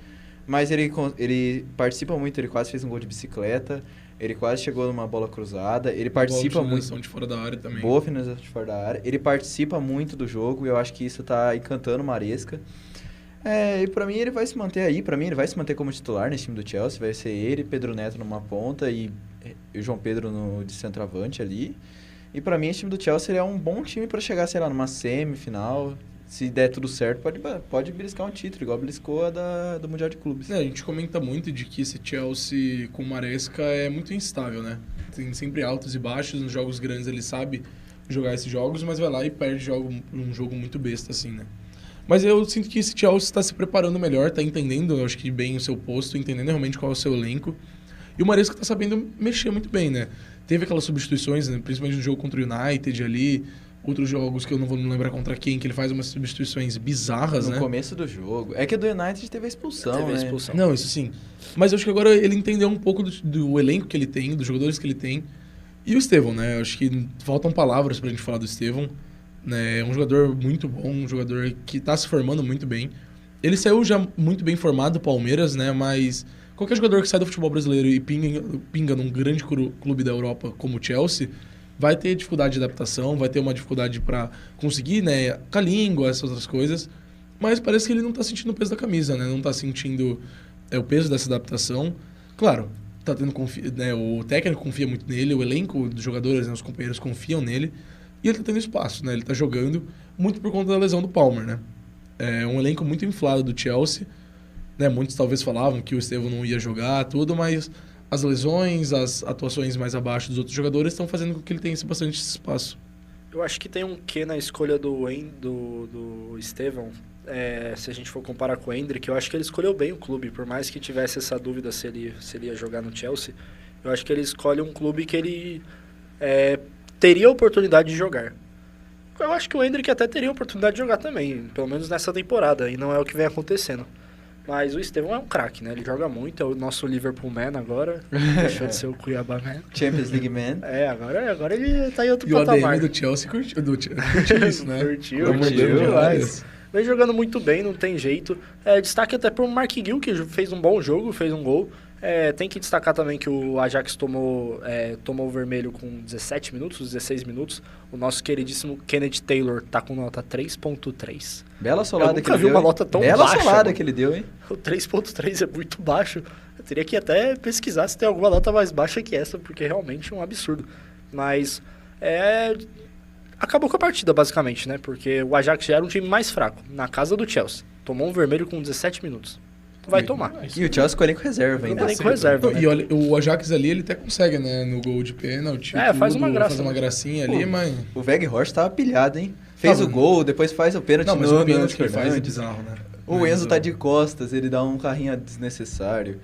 Mas ele participa muito, ele quase fez um gol de bicicleta. Ele quase chegou numa bola cruzada. Ele participa Boa muito. finalização de fora da área também. Boa finalização de fora da área. Ele participa muito do jogo e eu acho que isso tá encantando o Maresca. E pra mim ele vai se manter aí. Pra mim ele vai se manter como titular nesse time do Chelsea. Vai ser ele, Pedro Neto numa ponta e o João Pedro de centroavante ali. E pra mim esse time do Chelsea ele é um bom time pra chegar, sei lá, numa semifinal. Se der tudo certo, pode beliscar um título, igual beliscou a do Mundial de Clubes. A gente comenta muito de que esse Chelsea com o Maresca é muito instável, né? Tem sempre altos e baixos, nos jogos grandes ele sabe jogar esses jogos, mas vai lá e perde um jogo muito besta, assim, né? Mas eu sinto que esse Chelsea está se preparando melhor, está entendendo, eu acho que bem o seu posto, entendendo realmente qual é o seu elenco. E o Maresca está sabendo mexer muito bem, né? Teve aquelas substituições, né? Principalmente no jogo contra o United ali, outros jogos que eu não vou me lembrar contra quem, que ele faz umas substituições bizarras, No né? começo do jogo. É que do United teve a expulsão, Teve a né? expulsão. Não, isso sim. Mas eu acho que agora ele entendeu um pouco do elenco que ele tem, dos jogadores que ele tem. E o Estevão, né? Eu acho que faltam palavras pra gente falar do Estevão. Né? É um jogador muito bom, um jogador que tá se formando muito bem. Ele saiu já muito bem formado do Palmeiras, né? Mas qualquer jogador que sai do futebol brasileiro e pinga num grande clube da Europa como o Chelsea, vai ter dificuldade de adaptação, vai ter uma dificuldade para conseguir, né, com a língua, essas outras coisas. Mas parece que ele não tá sentindo o peso da camisa, né? Não tá sentindo o peso dessa adaptação. Claro, tá tendo né, o técnico confia muito nele, o elenco dos jogadores, né, os companheiros confiam nele. E ele tá tendo espaço, né? Ele tá jogando muito por conta da lesão do Palmer, né? É um elenco muito inflado do Chelsea, né? Muitos talvez falavam que o Estevão não ia jogar, tudo, mas as lesões, as atuações mais abaixo dos outros jogadores estão fazendo com que ele tenha bastante espaço. Eu acho que tem um quê na escolha do Estevão. se a gente for comparar com o Endrick, eu acho que ele escolheu bem o clube, por mais que tivesse essa dúvida se ele ia jogar no Chelsea, eu acho que ele escolhe um clube que ele teria a oportunidade de jogar. Eu acho que o Endrick até teria a oportunidade de jogar também, pelo menos nessa temporada, e não é o que vem acontecendo. Mas o Estevão é um craque, né? Ele joga muito, é o nosso Liverpool Man agora, deixou de ser o Cuiabá Man. Champions League Man. Agora ele tá em outro E o patamar. ADM do Chelsea curtiu isso, né? Curtiu Curtiu demais. Vem jogando muito bem, não tem jeito. Destaque até pro Mark Gill, que fez um bom jogo, fez um gol. Tem que destacar também que o Ajax tomou o vermelho com 17 minutos, 16 minutos. O nosso queridíssimo Kenneth Taylor tá com nota 3.3. Bela solada que ele deu. Eu nunca vi uma nota tão Bela baixa. solada mano. que ele deu, hein? O 3.3 é muito baixo. Eu teria que até pesquisar se tem alguma nota mais baixa que essa, porque realmente é um absurdo. Mas acabou com a partida, basicamente, né? Porque o Ajax já era um time mais fraco, na casa do Chelsea. Tomou um vermelho com 17 minutos. Vai tomar. E o Chelsea com elenco reserva ainda. Elenco reserva, né? E olha, o Ajax ali, ele até consegue, né? No gol de pênalti. Faz uma graça. Faz uma gracinha ali, mas... O Weghorst tava pilhado, hein? Fez o gol, depois faz o pênalti Não, mas o pênalti Enzo que ele faz é Fernandes. bizarro, né? O Enzo tá de costas, ele dá um carrinho desnecessário.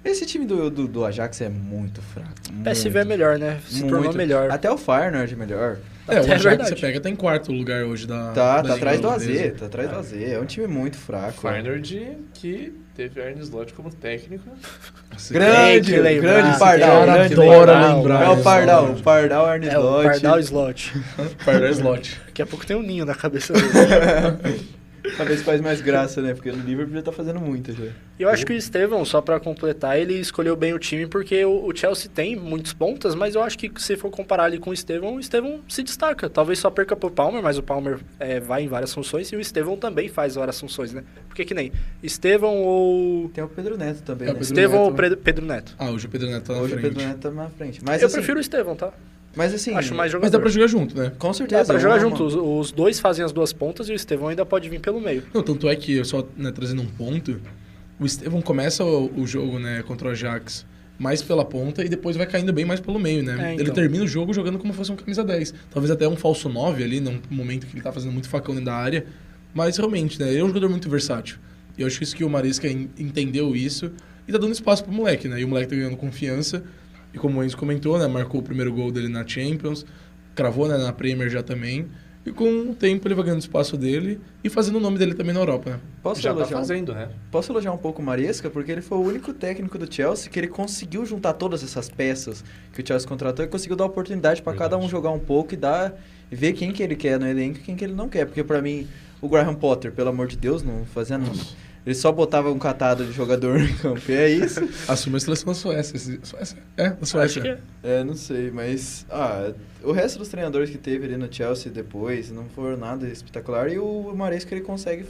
Esse time do Ajax é muito fraco. O PSV é melhor, né? Se tornou melhor. Até o Feyenoord é melhor. O Ajax verdade. você pega, tá em quarto lugar hoje da Tá Liga atrás do Holandesa. AZ, tá atrás do AZ. É um time muito fraco. Feyenoord, que teve Arne Slot como técnico. Grande, Tem que lembrar, grande Pardal. cara Grande adora Pardal. lembrar É o isso, Pardal, né? o Pardal Arne O Slot. Pardal Slot. Pardal Slot. Daqui a pouco tem um ninho na cabeça dele. Talvez faz mais graça, né? Porque no Liverpool já tá fazendo muito já. E eu acho que o Estevão, só pra completar, ele escolheu bem o time porque o Chelsea tem muitos pontas, mas eu acho que se for comparar ali com o Estevão se destaca. Talvez só perca pro Palmer, mas o Palmer vai em várias funções e o Estevão também faz várias funções, né? Porque que nem Estevão ou... Tem o Pedro Neto também, É o né? Pedro Estevão ou Neto. Pedro Neto. Hoje o Pedro Neto tá na Hoje o frente. Pedro Neto tá na frente. Mas, Eu assim, prefiro o Estevão, tá? Mas assim... Acho mais jogador. Mas dá pra jogar junto, né? Com certeza. Dá pra jogar uma- junto. Os dois fazem as duas pontas e o Estevão ainda pode vir pelo meio. Não, tanto é que, eu só trazendo um ponto, o Estevão começa o jogo, né, contra o Ajax mais pela ponta e depois vai caindo bem mais pelo meio, né? Então. Ele termina o jogo jogando como se fosse um camisa 10. Talvez até um falso 9 ali, num momento que ele tá fazendo muito facão dentro da área. Mas realmente, né, ele é um jogador muito versátil. E eu acho isso que o Maresca entendeu isso e tá dando espaço pro moleque, né? E o moleque tá ganhando confiança. E como o Enzo comentou, né, marcou o primeiro gol dele na Champions, cravou, né, na Premier já também. E com o tempo ele vai ganhando espaço dele e fazendo o nome dele também na Europa, né? Posso Já tá elogiar fazendo, né? Posso elogiar um pouco o Maresca, porque ele foi o único técnico do Chelsea que ele conseguiu juntar todas essas peças que o Chelsea contratou e conseguiu dar oportunidade para cada um jogar um pouco e ver quem que ele quer no elenco e quem que ele não quer. Porque para mim, o Graham Potter, pelo amor de Deus, não fazia nada. Ele só botava um catado de jogador no campo, e é isso. Assumiu a seleção da Suécia. Suécia? Da Acho Suécia. que Não sei, mas o resto dos treinadores que teve ali no Chelsea depois não foram nada espetacular. E o Maresca, ele consegue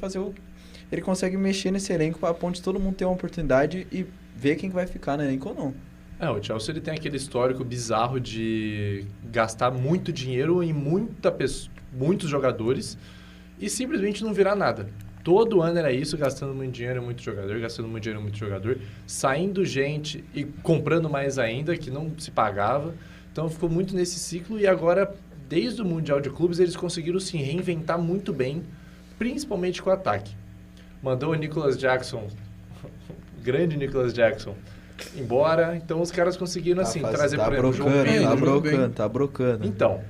ele consegue mexer nesse elenco para a ponto de todo mundo ter uma oportunidade e ver quem que vai ficar no elenco ou não. O Chelsea ele tem aquele histórico bizarro de gastar muito dinheiro em muitos jogadores e simplesmente não virar nada. Todo ano era isso, gastando muito dinheiro, muito jogador, saindo gente e comprando mais ainda, que não se pagava. Então ficou muito nesse ciclo e agora, desde o Mundial de Clubes, eles conseguiram se reinventar muito bem, principalmente com o ataque. Mandou o Nicholas Jackson, o grande Nicholas Jackson, embora. Então os caras conseguiram assim, trazer tá por exemplo o João brocando, Pedro. tá brocando. Então,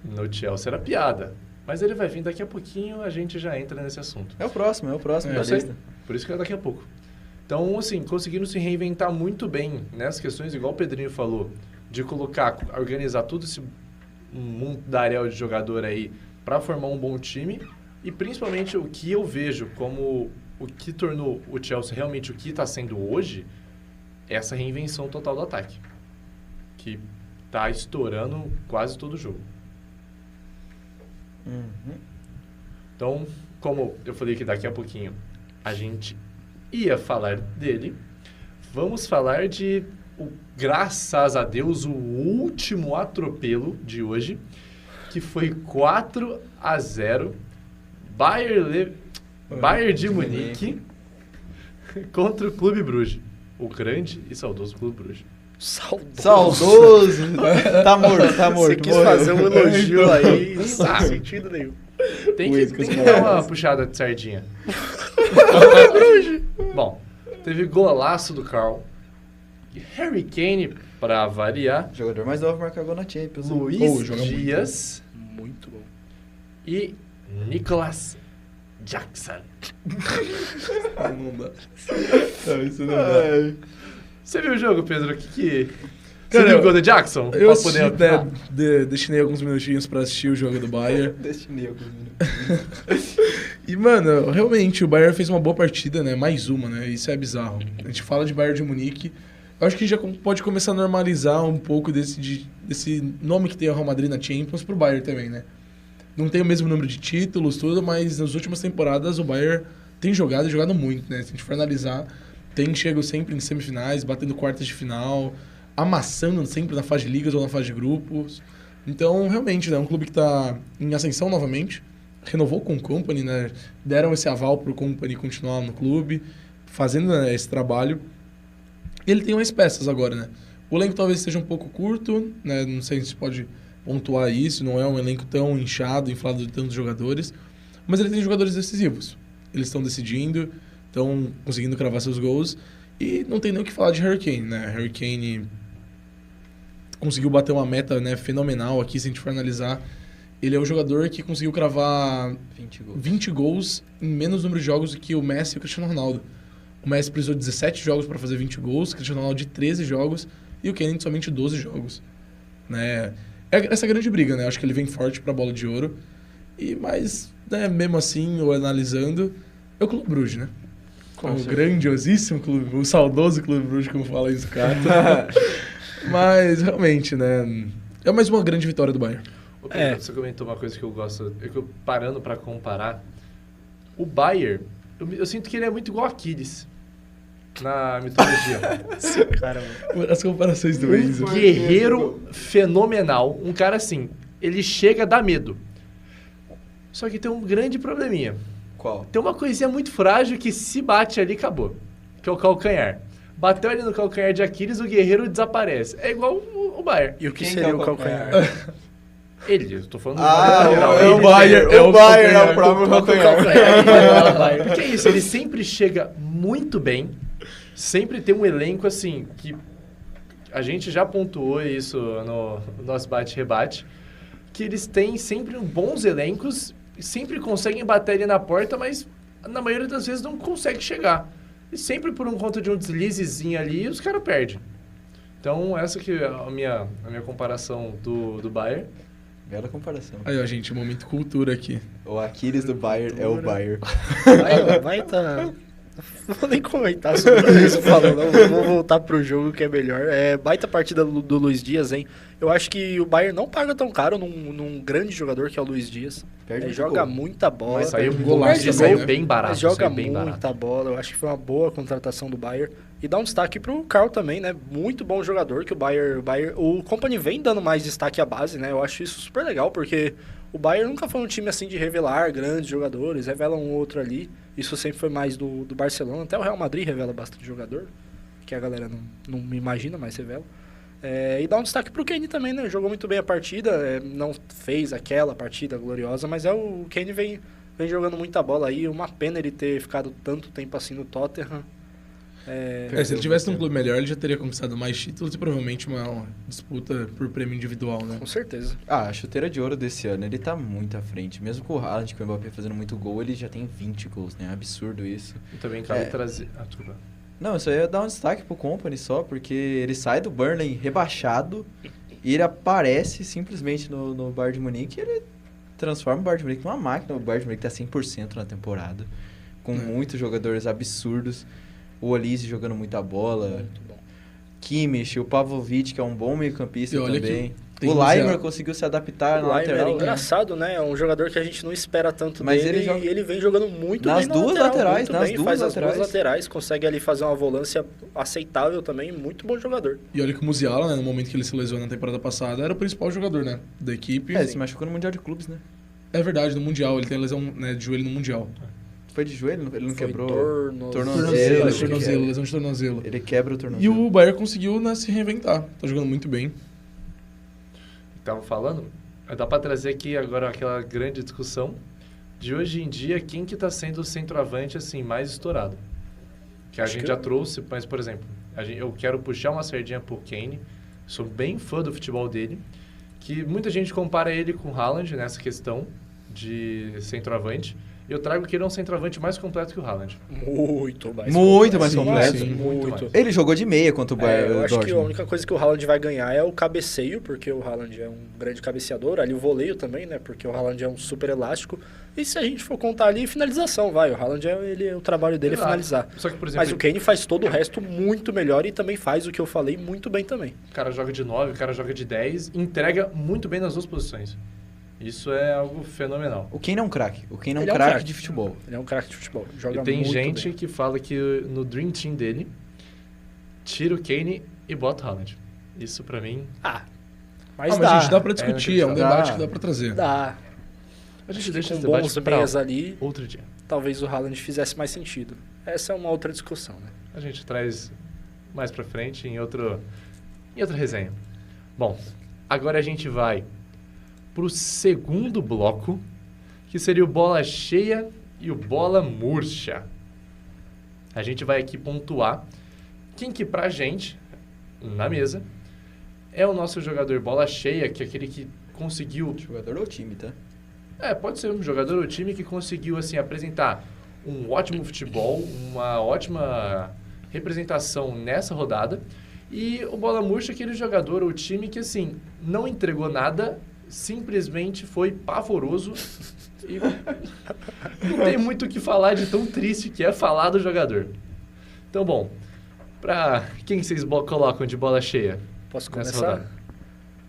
no Chelsea era piada. Mas ele vai vir daqui a pouquinho, a gente já entra nesse assunto. É o próximo da Eu sei, lista. por isso que é daqui a pouco. Então, assim, conseguiram se reinventar muito bem nessas questões, igual o Pedrinho falou, de organizar tudo esse mundaréu de jogador aí para formar um bom time. E principalmente o que eu vejo como o que tornou o Chelsea realmente o que está sendo hoje, é essa reinvenção total do ataque. Que está estourando quase todo jogo. Uhum. Então, como eu falei que daqui a pouquinho a gente ia falar dele, vamos falar de, graças a Deus, o último atropelo de hoje, que foi 4-0, Bayern de Munique contra o Clube Bruges, o grande e saudoso Clube Bruges. Saudoso! Tá morto. Você quis morreu. fazer um elogio aí, sem sentido nenhum. Tem Luiz, que com dar as uma puxada de sardinha. Bom, teve golaço do Carl. E Harry Kane, pra variar. Jogador mais novo marcar gol na Champions. Luiz joga muito. Dias Muito bom. e Nicolas Jackson. Não dá. Não, isso não dá. Você viu o jogo, Pedro? Você Cara, viu o gol do Jackson? Eu Pra assisti, opinar? destinei alguns minutinhos pra assistir o jogo do Bayern. Destinei alguns minutos. E, mano, realmente, o Bayern fez uma boa partida, né? Mais uma, né? Isso é bizarro. A gente fala de Bayern de Munique. Eu acho que já pode começar a normalizar um pouco desse nome que tem o Real Madrid na Champions pro Bayern também, né? Não tem o mesmo número de títulos, tudo, mas nas últimas temporadas o Bayern tem jogado e jogado muito, né? Se a gente for analisar, tem chego sempre em semifinais, batendo quartas de final, amassando sempre na fase de ligas ou na fase de grupos. Então, realmente, né? É um clube que tá em ascensão novamente. Renovou com o Kompany, né? Deram esse aval pro Kompany continuar no clube, fazendo, né, esse trabalho. E ele tem mais peças agora, né? O elenco talvez esteja um pouco curto, né? Não sei se se pode pontuar isso, não é um elenco tão inchado, inflado de tantos jogadores, mas ele tem jogadores decisivos. Eles estão decidindo, estão conseguindo cravar seus gols, e não tem nem o que falar de Harry Kane, né? Harry Kane conseguiu bater uma meta, né, fenomenal aqui, se a gente for analisar. Ele é o jogador que conseguiu cravar 20 gols em menos número de jogos do que o Messi e o Cristiano Ronaldo. O Messi precisou de 17 jogos para fazer 20 gols, o Cristiano Ronaldo de 13 jogos e o Kane de somente 12 jogos. Né? Essa é a grande briga, né? Acho que ele vem forte para a Bola de Ouro. Mas, né, mesmo assim, ou analisando, é o Clube Bruges, né? O grandiosíssimo clube, o saudoso Clube Bruges, como fala isso, cara. Mas, realmente, né? É mais uma grande vitória do Bayern. Ô, Pedro, você comentou uma coisa que eu gosto, parando pra comparar. O Bayern, eu sinto que ele é muito igual a Aquiles na mitologia. Caramba. As comparações do Enzo. Um guerreiro fenomenal. Um cara assim, ele chega a dar medo. Só que tem um grande probleminha. Qual? Tem uma coisinha muito frágil que se bate ali, acabou. Que é o calcanhar. Bateu ali no calcanhar de Aquiles, o guerreiro desaparece. É igual o Bayern. E o que Quem seria que é o o calcanhar? Ele, eu tô falando do Ah, Bayern. é o Bayern, é o Bayern, é o calcanhar. próprio calcanhar. Bayern. Porque é isso, ele sempre chega muito bem, sempre tem um elenco assim, que a gente já pontuou isso no nosso bate-rebate, que eles têm sempre bons elencos, sempre conseguem bater ali na porta, mas na maioria das vezes não consegue chegar. E sempre por conta de um deslizezinho ali, os caras perdem. Então, essa que é a minha comparação do Bayern. Bela comparação. Aí, ó, gente, momento cultura aqui. O Aquiles do Bayern é o Bayern. Vai tá... Não vou nem comentar sobre isso, falou, não. Vou voltar pro jogo que é melhor. É baita partida do Luiz Dias, hein? Eu acho que o Bayern não paga tão caro num grande jogador que é o Luiz Dias. Perde muito Joga gol. muita bola. Mas saiu um um golaço golaço, também, saiu né? bem barato. Mas joga saiu bem muita barato. bola. Eu acho que foi uma boa contratação do Bayern. E dá um destaque pro Carl também, né? Muito bom jogador que o Bayern... O Kompany vem dando mais destaque à base, né? Eu acho isso super legal, porque o Bayern nunca foi um time assim de revelar grandes jogadores, revela um outro ali. Isso sempre foi mais do Barcelona. Até o Real Madrid revela bastante jogador, que a galera não me imagina, mas revela. E dá um destaque pro Kane também, né? Jogou muito bem a partida, não fez aquela partida gloriosa, mas o Kane vem jogando muita bola aí. Uma pena ele ter ficado tanto tempo assim no Tottenham. Se ele tivesse num clube melhor, ele já teria conquistado mais títulos e provavelmente uma disputa por prêmio individual, né? Com certeza. A chuteira de ouro desse ano, ele tá muito à frente. Mesmo com o Haaland, com o Mbappé fazendo muito gol, ele já tem 20 gols, né? Absurdo isso. E também cabe trazer... desculpa. Não, isso aí ia dar um destaque pro Kompany só, porque ele sai do Burnley rebaixado e ele aparece simplesmente no Bayern de Munique e ele transforma o Bayern de Munique numa máquina. O Bayern de Munique tá 100% na temporada, com muitos jogadores absurdos. O Olise jogando muita bola. Muito bom. Kimmich, o Pavlovic, que é um bom meio-campista E olha também. que O tem Leimer Zé- conseguiu se adaptar na O Leimer lateral. é engraçado, né? É um jogador que a gente não espera tanto Mas dele ele e ele vem jogando muito Nas bem na duas lateral, laterais, muito nas bem, duas faz laterais. as duas laterais, consegue ali fazer uma volância aceitável também, muito bom jogador. E olha que o Musiala, né, no momento que ele se lesionou na temporada passada, era o principal jogador, né, da equipe. Ele se machucou no Mundial de Clubes, né? É verdade, no Mundial, ele tem lesão, né, de joelho no Mundial. Foi de joelho? Ele não Foi quebrou? tornozelo, acho que Tornozelo, é. lesão de tornozelo. Ele quebra o E tornozelo. o Bayern conseguiu, né, se reinventar. Tá jogando muito bem. Tava falando, dá pra trazer aqui agora aquela grande discussão. de hoje em dia, quem que tá sendo o centroavante, assim, mais estourado? Que a gente já trouxe, mas, por exemplo, eu quero puxar uma sardinha pro Kane, sou bem fã do futebol dele, que muita gente compara ele com o Haaland nessa questão de centroavante. Eu trago que ele é um centroavante mais completo que o Haaland. Muito mais completo. Sim, muito. Ele jogou de meia contra o Eu acho que a Dortmund. única coisa que o Haaland vai ganhar é o cabeceio, porque o Haaland é um grande cabeceador, ali o voleio também, né, porque o Haaland é um super elástico. E se a gente for contar ali, finalização, vai, o Haaland, o trabalho dele é finalizar. Só que, por exemplo, Mas o Kane faz todo o resto muito melhor e também faz o que eu falei muito bem também. o cara joga de 9, o cara joga de 10, entrega muito bem nas duas posições. Isso é algo fenomenal. O Kane é um craque. O Kane é um Ele é um craque craque. de futebol. Ele é um craque de futebol, joga E tem muito gente bem. que fala que no Dream Team dele, tira o Kane e bota o Haaland. Isso pra mim... Mas Mas dá, gente, dá pra discutir, é um dá. debate que dá pra trazer. dá. A gente Acho deixa que esse com debate bons pra meias ali, outro dia. talvez o Haaland fizesse mais sentido. Essa é uma outra discussão, né? A gente traz mais pra frente em outra resenha. Bom, agora a gente vai pro segundo bloco, que seria o bola cheia e o bola murcha. A gente vai aqui pontuar quem que pra gente, na mesa, é o nosso jogador bola cheia, que é aquele que conseguiu... Jogador ou time, tá? pode ser um jogador ou time que conseguiu, assim, apresentar um ótimo futebol, uma ótima representação nessa rodada. E o bola murcha é aquele jogador ou time que, assim, não entregou nada, simplesmente foi pavoroso e não tem muito o que falar de tão triste que é falar do jogador. Então, bom, pra quem vocês colocam de bola cheia? Posso Nessa começar? rodada.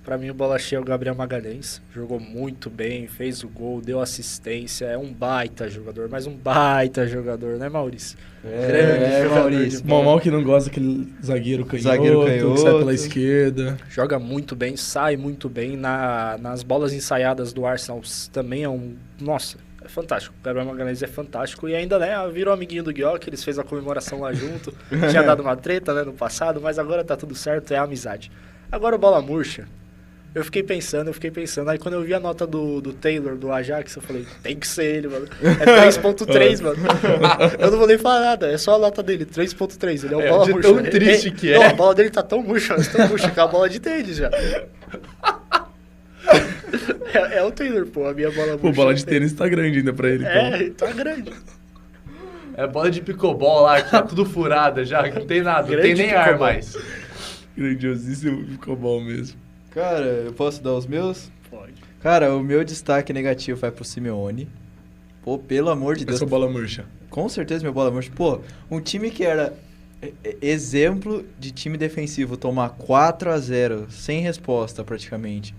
Pra mim, o bola cheia é o Gabriel Magalhães. Jogou muito bem, fez o gol, deu assistência. É um baita jogador, mas um baita jogador, né, Maurício? Grande jogador Maurício. de bola. Mal que não gosta daquele zagueiro canhoto, Zagueiro que sai canhoto. pela esquerda. Joga muito bem, sai muito bem. Nas bolas ensaiadas do Arsenal também é um... Nossa, é fantástico. O Gabriel Magalhães é fantástico. E ainda, né, virou amiguinho do Guioc, eles fez a comemoração lá junto. Tinha dado uma treta, né, no passado, mas agora tá tudo certo, é amizade. Agora o bola murcha. Eu fiquei pensando. Aí quando eu vi a nota do Taylor, do Ajax, eu falei, tem que ser ele, mano. É 3.3, mano. Eu não vou nem falar nada, é só a nota dele, 3.3. Ele é o bola de murcha. tão triste que é. Não, a bola dele tá tão murcha, mas tão murcha que é a bola de tênis já. É o Taylor, pô, a minha bola murcha. Pô, bola de tênis tá grande ainda pra ele. Então. Tá grande. É bola de picobol lá, que tá tudo furada já, que não tem nada, não tem Grande nem ar picobol. mais. Grandiosíssimo, ficou bom mesmo. Cara, eu posso dar os meus? Pode. Cara, o meu destaque negativo vai pro Simeone. Pô, pelo amor de Deus. Essa bola murcha. Com certeza meu bola murcha. Pô, um time que era exemplo de time defensivo tomar 4-0 sem resposta praticamente.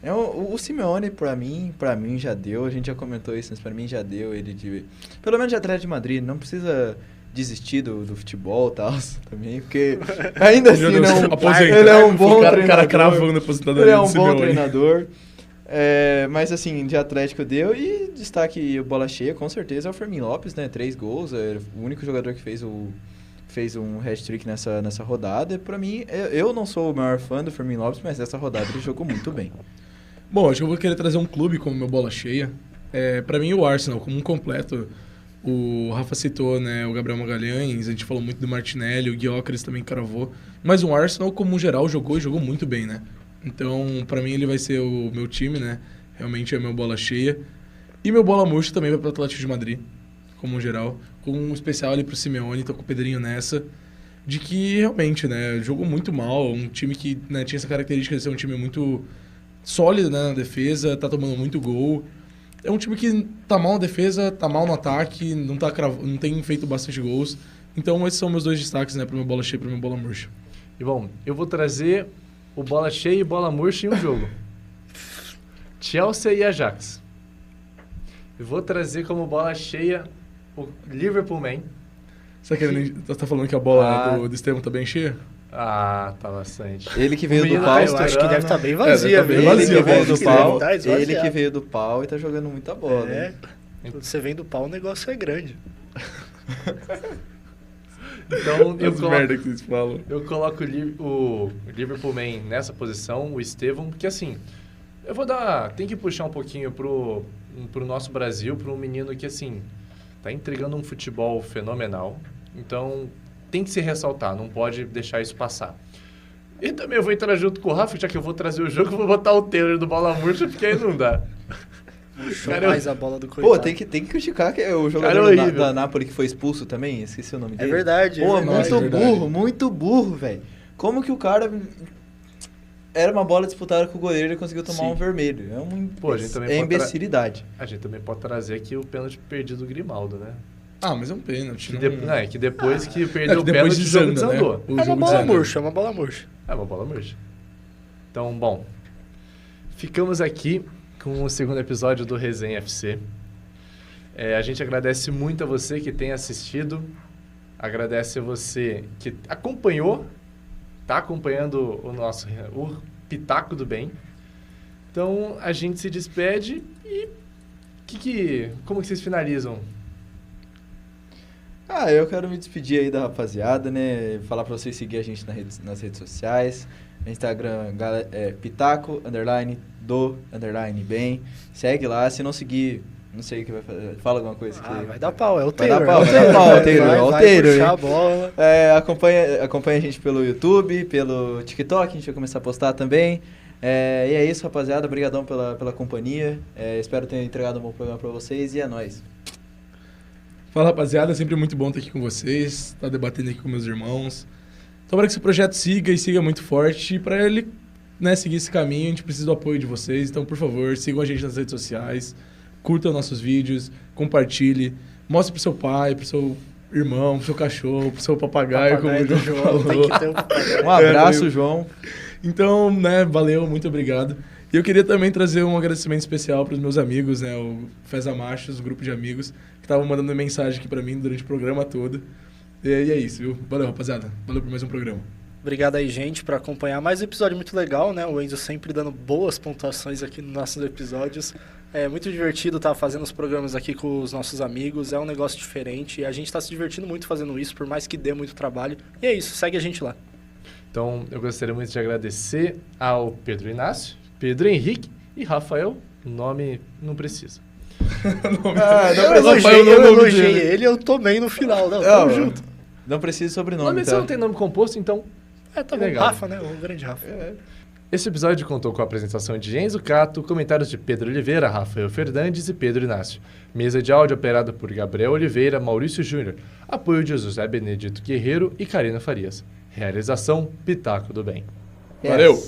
O Simeone pra mim já deu, a gente já comentou isso, mas pra mim já deu ele de... Pelo menos de Atlético de Madrid, não precisa desistir do futebol e tal também, porque ainda assim Meu Deus, não, aposenta. ele é um bom O cara treinador. cravando a aposentadoria Ele é do um bom Simeone. treinador. Mas assim, de Atlético deu. E destaque bola cheia, com certeza, é o Fermin Lopes, né? 3 gols. É o único jogador que fez um hat-trick nessa rodada. E pra mim, eu não sou o maior fã do Fermin Lopes, mas nessa rodada ele jogou muito bem. Bom, acho que eu vou querer trazer um clube como meu bola cheia. Pra mim, o Arsenal, como um completo. O Rafa citou, né, o Gabriel Magalhães, a gente falou muito do Martinelli, o Gyökeres também cravou. Mas o Arsenal, como geral, jogou muito bem, né? Então, pra mim, ele vai ser o meu time, né? Realmente é meu bola cheia. E meu bola murcha também vai pro Atlético de Madrid, como geral. Com um especial ali pro Simeone, tô com o Pedrinho nessa. De que, realmente, né, jogou muito mal. Um time que, né, tinha essa característica de ser um time muito sólido, né, na defesa, tá tomando muito gol. É um time que tá mal na defesa, tá mal no ataque, não tem feito bastante gols. Então, esses são meus 2 destaques, né, pro meu bola cheia e pro meu bola murcha. E bom, eu vou trazer o bola cheia e bola murcha em um jogo. Chelsea e Ajax. Eu vou trazer como bola cheia o Liverpool Man. Você tá falando que a bola do Estevam tá bem cheia? Ah, tá bastante. Ele que veio do menino pau. tá Eu acho que deve estar bem deve vazia, tá bem viu? vazia, Ele que veio bola do do pau. Tá esvaziado. Ele que veio do pau e tá jogando muita bola. É, hein? quando você vem do pau, o negócio é grande. Então, As merda que vocês falam. eu coloco o Liverpool Man nessa posição, o Estevão, porque assim, tem que puxar um pouquinho pro pro nosso Brasil, para um menino que, assim, tá entregando um futebol fenomenal. Então, tem que se ressaltar, não pode deixar isso passar. E também eu vou entrar junto com o Rafa, já que eu vou trazer o jogo, eu vou botar o Taylor do Bola Murcha, porque aí não dá. Cara, mais a bola do coitado. Pô, tem que criticar que é o jogador da Napoli que foi expulso também, esqueci o nome dele. É verdade. Pô, verdade. muito burro, velho. Como que o cara... Era uma bola disputada com o goleiro e ele conseguiu tomar um vermelho. Pô, a gente também pode imbecilidade. A gente também pode trazer aqui o pênalti perdido do Grimaldo, né? Ah, mas é um pênalti. É que depois que perdeu o depois pênalti, o jogo desandou. Né? É uma bola murcha, é uma bola murcha. É uma bola murcha. Então, bom, ficamos aqui com o segundo episódio do Resenha FC. A gente agradece muito a você que tem assistido, agradece a você que acompanhou, tá acompanhando o Pitaco do Bem. Então, a gente se despede e como que vocês finalizam? Eu quero me despedir aí da rapaziada, né? Falar pra vocês seguir a gente nas redes sociais. Instagram, Pitaco, _bem. Segue lá. Se não seguir, não sei o que vai fazer. Fala alguma coisa aqui. Vai dar pau, é o Vai Taylor. dar pau, Vai puxar a bola. Acompanha a gente pelo YouTube, pelo TikTok, a gente vai começar a postar também. E é isso, rapaziada. Obrigadão pela companhia. Espero ter entregado um bom programa pra vocês e é nóis. Fala, rapaziada, é sempre muito bom estar aqui com vocês, estar debatendo aqui com meus irmãos. Tomara que esse projeto siga muito forte. E para ele, né, seguir esse caminho, a gente precisa do apoio de vocês. Então, por favor, sigam a gente nas redes sociais, curtam nossos vídeos, compartilhe, mostre pro seu pai, pro seu irmão, pro seu cachorro, pro seu papagaio, como o João falou. Tem que ter um papagaio. Um abraço, João. Então, né, valeu, muito obrigado. E eu queria também trazer um agradecimento especial para os meus amigos, né, o Feza Machos, o grupo de amigos, que estavam mandando mensagem aqui para mim durante o programa todo. E é isso, viu? Valeu, rapaziada. Valeu por mais um programa. Obrigado aí, gente, por acompanhar. Mais um episódio muito legal, né? O Enzo sempre dando boas pontuações aqui nos nossos episódios. É muito divertido estar fazendo os programas aqui com os nossos amigos. É um negócio diferente e a gente está se divertindo muito fazendo isso, por mais que dê muito trabalho. E é isso, segue a gente lá. Então, eu gostaria muito de agradecer ao Pedro Inácio, Pedro Henrique e Rafael. Nome não precisa. Eu elogiei ele, eu tomei no final. Não, tamo junto. Não precisa de sobrenome, Você não tem nome composto, então... Tá bom. legal. Rafa, né? O grande Rafa. Esse episódio contou com a apresentação de Enzo Cato, comentários de Pedro Oliveira, Rafael Fernandes e Pedro Inácio. Mesa de áudio operada por Gabriel Oliveira, Maurício Júnior. Apoio de José Benedito Guerreiro e Karina Farias. Realização Pitaco do Bem. Valeu!